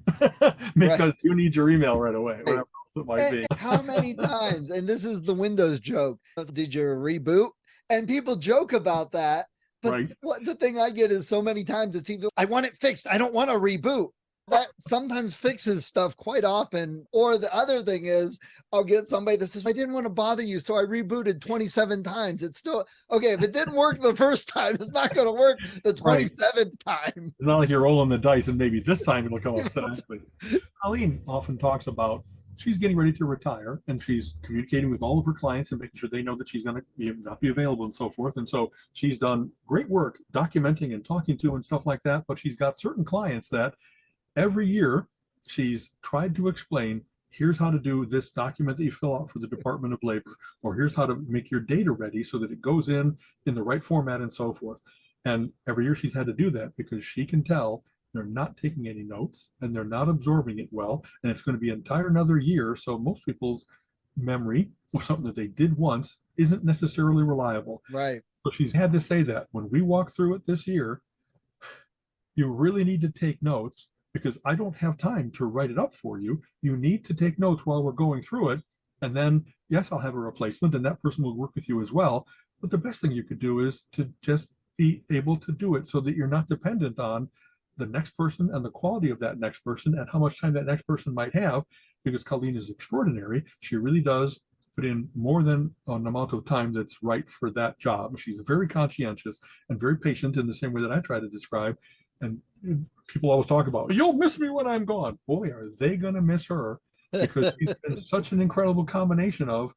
because you need your email right away. Whatever else it might be. How many times, and this is the Windows joke, did you reboot? And people joke about that. But what the thing I get is so many times it's either I want it fixed. I don't want to reboot. That sometimes fixes stuff quite often. Or the other thing is I'll get somebody that says, I didn't want to bother you, so I rebooted 27 times. It's still, okay, if it didn't work the first time, it's not going to work the 27th time. It's not like you're rolling the dice and maybe this time it'll come up successfully. Colleen often talks about she's getting ready to retire and she's communicating with all of her clients and making sure they know that she's going to not be available and so forth. And so she's done great work documenting and talking to and stuff like that. But she's got certain clients that every year she's tried to explain, here's how to do this document that you fill out for the Department of Labor, or here's how to make your data ready so that it goes in the right format and so forth. And every year she's had to do that because she can tell they're not taking any notes and they're not absorbing it well. And it's going to be another year. So most people's memory of something that they did once isn't necessarily reliable. Right. So she's had to say that when we walk through it this year, you really need to take notes because I don't have time to write it up for you. You need to take notes while we're going through it. And then, yes, I'll have a replacement and that person will work with you as well. But the best thing you could do is to just be able to do it so that you're not dependent on the next person and the quality of that next person and how much time that next person might have, because Colleen is extraordinary. She really does put in more than an amount of time that's right for that job. She's very conscientious and very patient in the same way that I try to describe. And people always talk about, you'll miss me when I'm gone. Boy, are they going to miss her, because she's been such an incredible combination of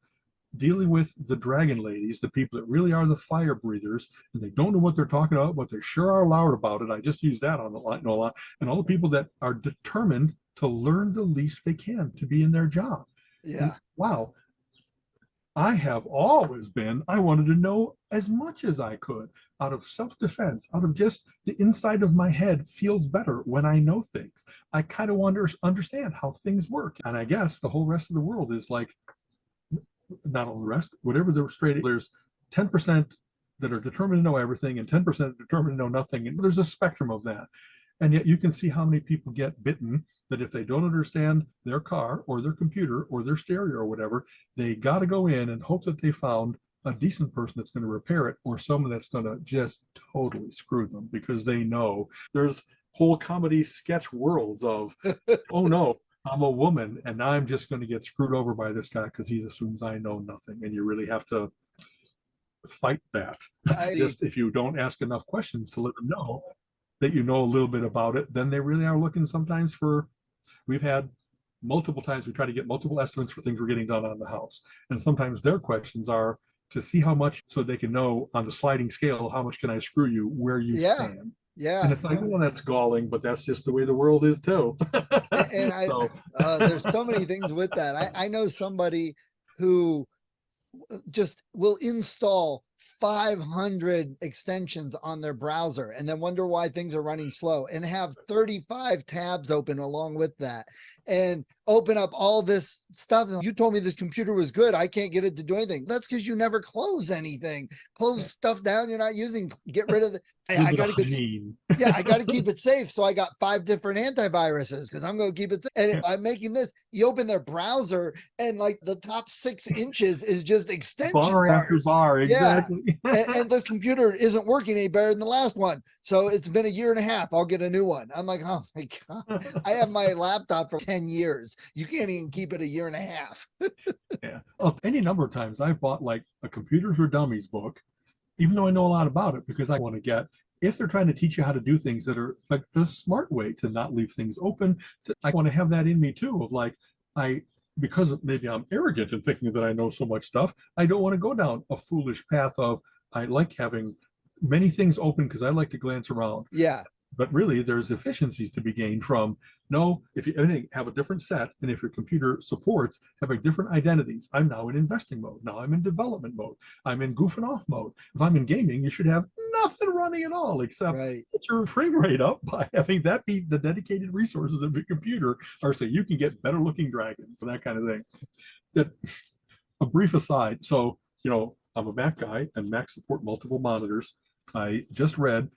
dealing with the dragon ladies, the people that really are the fire breathers, and they don't know what they're talking about, but they sure are loud about it. I just use that on the line, a lot. And all the people that are determined to learn the least they can to be in their job. Yeah. And, wow. I have always been, I wanted to know as much as I could out of self-defense, out of just the inside of my head feels better when I know things. I kind of want to understand how things work. And I guess the whole rest of the world is like, not all the rest, whatever the straight, there's 10% that are determined to know everything and 10% are determined to know nothing. And there's a spectrum of that. And yet you can see how many people get bitten that if they don't understand their car or their computer or their stereo or whatever, they got to go in and hope that they found a decent person that's going to repair it or someone that's going to just totally screw them because they know there's whole comedy sketch worlds of, oh no, I'm a woman and I'm just going to get screwed over by this guy because he assumes I know nothing. And you really have to fight that. Just if you don't ask enough questions to let them know that you know a little bit about it, then they really are looking sometimes for, we've had multiple times we try to get multiple estimates for things we're getting done on the house. And sometimes their questions are to see how much, so they can know on the sliding scale, how much can I screw you, where you stand. Yeah. And it's like, well, that's galling, but that's just the way the world is too. And there's so many things with that. I know somebody who just will install 500 extensions on their browser and then wonder why things are running slow, and have 35 tabs open along with that, and open up all this stuff. You told me this computer was good. I can't get it to do anything. That's because you never close anything. Close stuff down you're not using. Get rid of the. I got to. Yeah, I got to keep it safe. So I got 5 different antiviruses because I'm going to keep it safe. And I'm making this. You open their browser and like the top 6 inches is just extension bar after bars. bar. Exactly. Yeah. And this computer isn't working any better than the last one. So it's been a year and a half. I'll get a new one. I'm like, oh my God. I have my laptop for 10 years. You can't even keep it a year and a half. Yeah. Well, any number of times I've bought like a Computers for Dummies book, even though I know a lot about it, because I want to get, if they're trying to teach you how to do things that are like the smart way to not leave things open, I want to have that in me too, of like, because maybe I'm arrogant in thinking that I know so much stuff, I don't want to go down a foolish path of, I like having many things open because I like to glance around. Yeah. But really, there's efficiencies to be gained from, no, if you have a different set, and if your computer supports having different identities. I'm now in investing mode. Now I'm in development mode. I'm in goofing off mode. If I'm in gaming, you should have nothing running at all except get your frame rate up by having that be the dedicated resources of your computer, or so you can get better looking dragons and that kind of thing. That a brief aside. So, I'm a Mac guy, and Mac support multiple monitors. I just read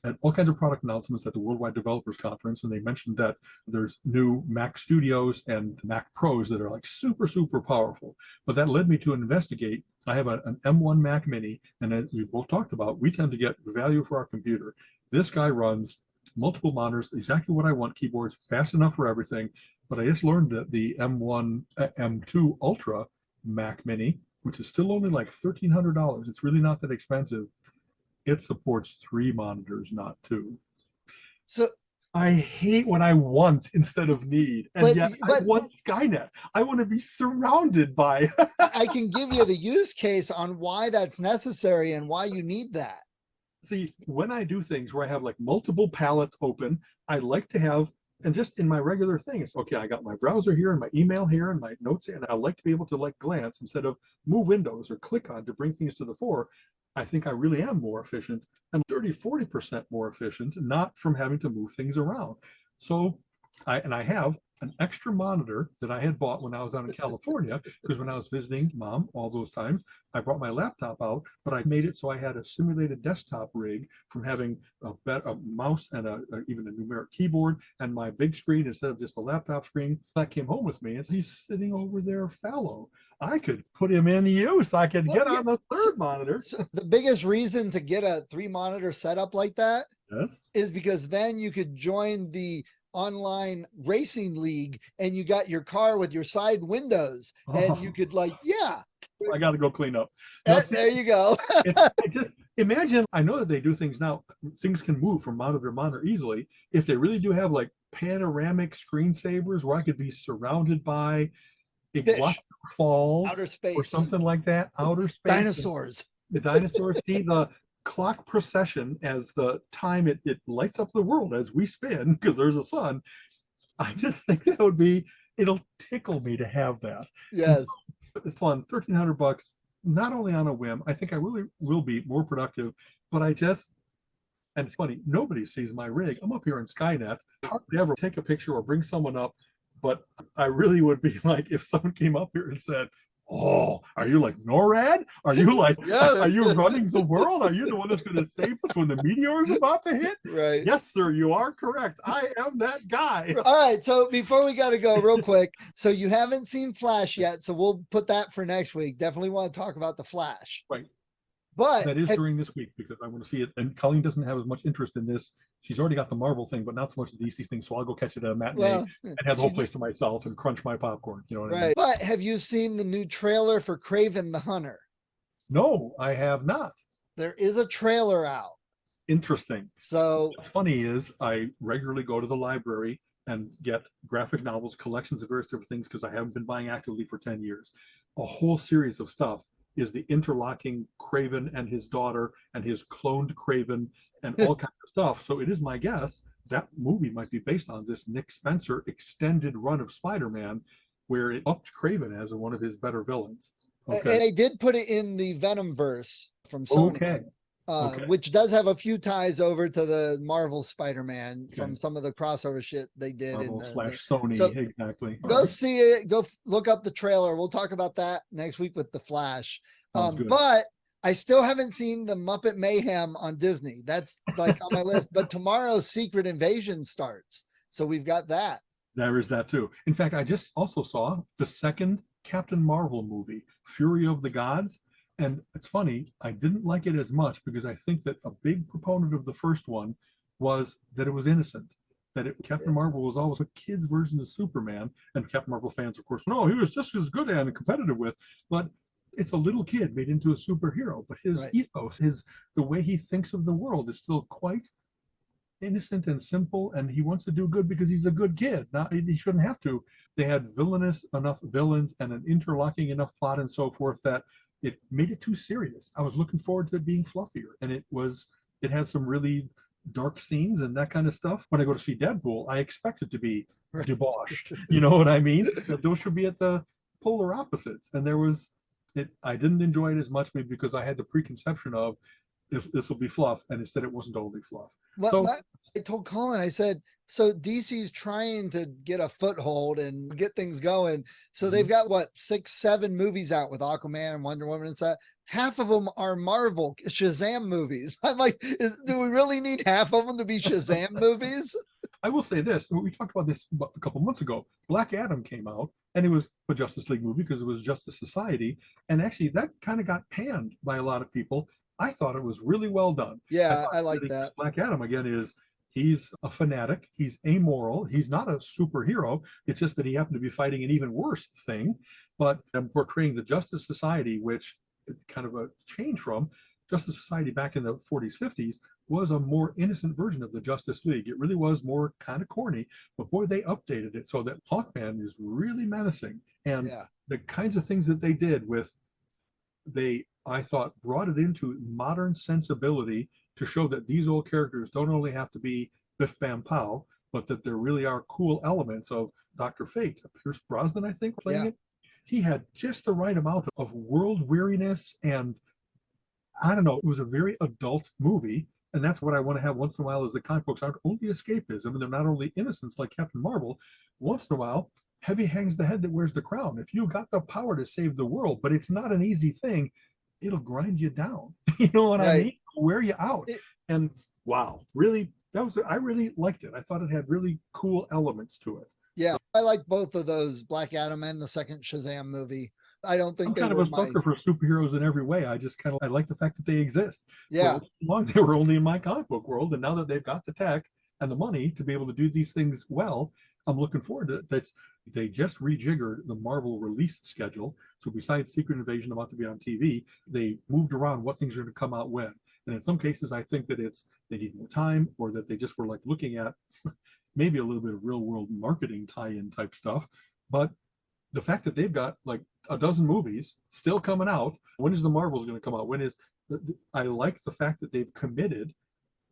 and all kinds of product announcements at the Worldwide Developers Conference, and they mentioned that there's new Mac Studios and Mac Pros that are like super, super powerful. But that led me to investigate. I have an M1 Mac Mini, and as we both talked about, we tend to get value for our computer. This guy runs multiple monitors, exactly what I want, keyboards, fast enough for everything. But I just learned that the M2 Ultra Mac Mini, which is still only like $1,300, it's really not that expensive. It supports 3 monitors, not 2. So I hate what I want instead of need. And yet I want Skynet. I want to be surrounded by. I can give you the use case on why that's necessary and why you need that. See, when I do things where I have like multiple palettes open, I like to have, and just in my regular thing, it's okay, I got my browser here and my email here and my notes here, and I like to be able to like glance instead of move windows or click on to bring things to the fore. I think I really am more efficient, and 30-40% more efficient, not from having to move things around. So I have an extra monitor that I had bought when I was out in California, because when I was visiting Mom all those times, I brought my laptop out, but I made it so I had a simulated desktop rig from having a mouse and even a numeric keyboard and my big screen instead of just a laptop screen. That came home with me, and he's sitting over there fallow. I could put him in use. I could get on the third monitor. So the biggest reason to get a 3-monitor setup like that is because then you could join the online racing league and you got your car with your side windows and you could I got to go clean up. There you go. Just imagine, I know that they do things now, things can move from monitor to monitor easily. If they really do have like panoramic screensavers where I could be surrounded by falls, outer space, or something like that, outer space, dinosaurs. The dinosaurs see the clock procession as the time it lights up the world as we spin because there's a sun. I just think that would be, it'll tickle me to have that. Yes. So it's fun. $1,300, not only on a whim. I think I really will be more productive, but and it's funny, nobody sees my rig. I'm up here in Skynet. Hardly ever take a picture or bring someone up, but I really would be like, if someone came up here and said, oh, are you like NORAD? Are you like, are you running the world? Are you the one that's going to save us when the meteor is about to hit? Right. Yes, sir, you are correct. I am that guy. All right. So before we got to go real quick, so you haven't seen Flash yet. So we'll put that for next week. Definitely want to talk about the Flash. Right. But that is during this week because I want to see it. And Colleen doesn't have as much interest in this. She's already got the Marvel thing, but not so much the DC thing. So I'll go catch it at a matinee and have the whole place to myself and crunch my popcorn. You know what I mean? But have you seen the new trailer for Kraven the Hunter? No, I have not. There is a trailer out. Interesting. So what's funny is I regularly go to the library and get graphic novels, collections of various different things because I haven't been buying actively for 10 years. A whole series of stuff is the interlocking Kraven and his daughter and his cloned Kraven and all kinds of stuff. So it is my guess that movie might be based on this Nick Spencer extended run of Spider-Man where it upped Kraven as one of his better villains. And Okay. they did put it in the Venom verse from Sony. Okay. Okay. Which does have a few ties over to the Marvel Spider-Man Okay. from some of the crossover shit they did. Marvel in / Sony. so exactly. Go All right. see it. Go look up the trailer. We'll talk about that next week with The Flash. Sounds good. But I still haven't seen the Muppet Mayhem on Disney. That's like on my list. But tomorrow's Secret Invasion starts. So we've got that. There is that too. In fact, I just also saw the second Captain Marvel movie, Fury of the Gods. And it's funny, I didn't like it as much because I think that a big proponent of the first one was that it was innocent, that Captain Marvel was always a kid's version of Superman. And Captain Marvel fans, of course, no, he was just as good and competitive with, but it's a little kid made into a superhero. But his ethos, the way he thinks of the world is still quite innocent and simple, and he wants to do good because he's a good kid. Now he shouldn't have to. They had villainous enough villains and an interlocking enough plot and so forth that it made it too serious. I was looking forward to it being fluffier, and it had some really dark scenes and that kind of stuff. When I go to see Deadpool, I expect it to be debauched. You know what I mean? Those should be at the polar opposites. And I didn't enjoy it as much, maybe because I had the preconception of this will be fluff, and instead it wasn't totally fluff. I told Colin, I said, so DC's trying to get a foothold and get things going. So they've got 6, 7 movies out with Aquaman and Wonder Woman and stuff. Half of them are Marvel Shazam movies. I'm like, do we really need half of them to be Shazam movies? I will say this, we talked about this a couple months ago. Black Adam came out, and it was a Justice League movie because it was Justice Society. And actually that kind of got panned by a lot of people. I thought it was really well done. Yeah, I like that. Black Adam, again, he's a fanatic. He's amoral. He's not a superhero. It's just that he happened to be fighting an even worse thing. But portraying the Justice Society, which kind of a change from Justice Society back in the 40s, 50s, was a more innocent version of the Justice League. It really was more kind of corny, but boy, they updated it so that Hawkman is really menacing. And the kinds of things that they did I thought brought it into modern sensibility to show that these old characters don't only have to be biff bam pow, but that there really are cool elements of Dr. Fate. Pierce Brosnan, I think, playing it. He had just the right amount of world weariness, and I don't know, it was a very adult movie. And that's what I want to have once in a while, is the comic books aren't only escapism, and they're not only innocence like Captain Marvel. Once in a while, heavy hangs the head that wears the crown. If you got the power to save the world, but it's not an easy thing, it'll grind you down. You know what I mean? Wear you out. And wow, really, I really liked it. I thought it had really cool elements to it. Yeah, I like both of those, Black Adam and the second Shazam movie. I don't think I'm kind of a sucker for superheroes in every way. I like the fact that they exist. Yeah. For long they were only in my comic book world, and now that they've got the tech and the money to be able to do these things well, I'm looking forward to it. They just rejiggered the Marvel release schedule. So besides Secret Invasion about to be on TV, they moved around what things are going to come out when. And in some cases, I think that they need more time, or that they just were like looking at maybe a little bit of real world marketing tie-in type stuff. But the fact that they've got like a dozen movies still coming out, when is the Marvels going to come out? I like the fact that they've committed,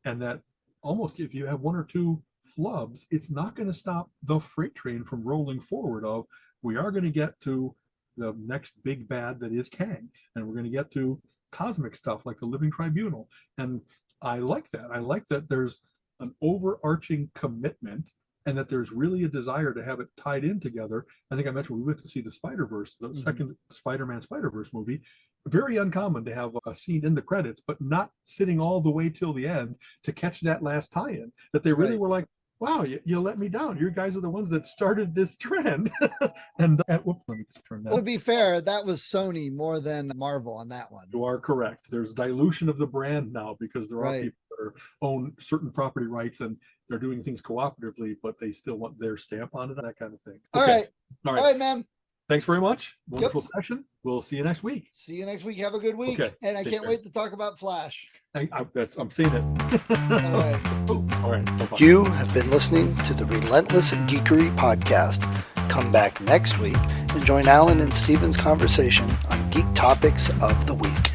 and that almost if you have 1 or 2 flubs, it's not going to stop the freight train from rolling forward of, we are going to get to the next big bad that is Kang, and we're going to get to cosmic stuff like the Living Tribunal. And I like that. I like that there's an overarching commitment, and that there's really a desire to have it tied in together. I think I mentioned we went to see the Spider-Verse, the second Spider-Man Spider-Verse movie. Very uncommon to have a scene in the credits, but not sitting all the way till the end to catch that last tie-in. That they really were like, wow, you let me down. You guys are the ones that started this trend. And let me just turn that. Well, to be fair, that was Sony more than Marvel on that one. You are correct. There's dilution of the brand now because there are people that own certain property rights, and they're doing things cooperatively, but they still want their stamp on it and that kind of thing. All right, man. Thanks very much. Wonderful session. We'll see you next week. See you next week. Have a good week. Okay. And I can't wait to talk about Flash. I'm seeing it. All right. All right. Bye-bye. You have been listening to the Relentless Geekery podcast. Come back next week and join Alan and Steven's conversation on geek topics of the week.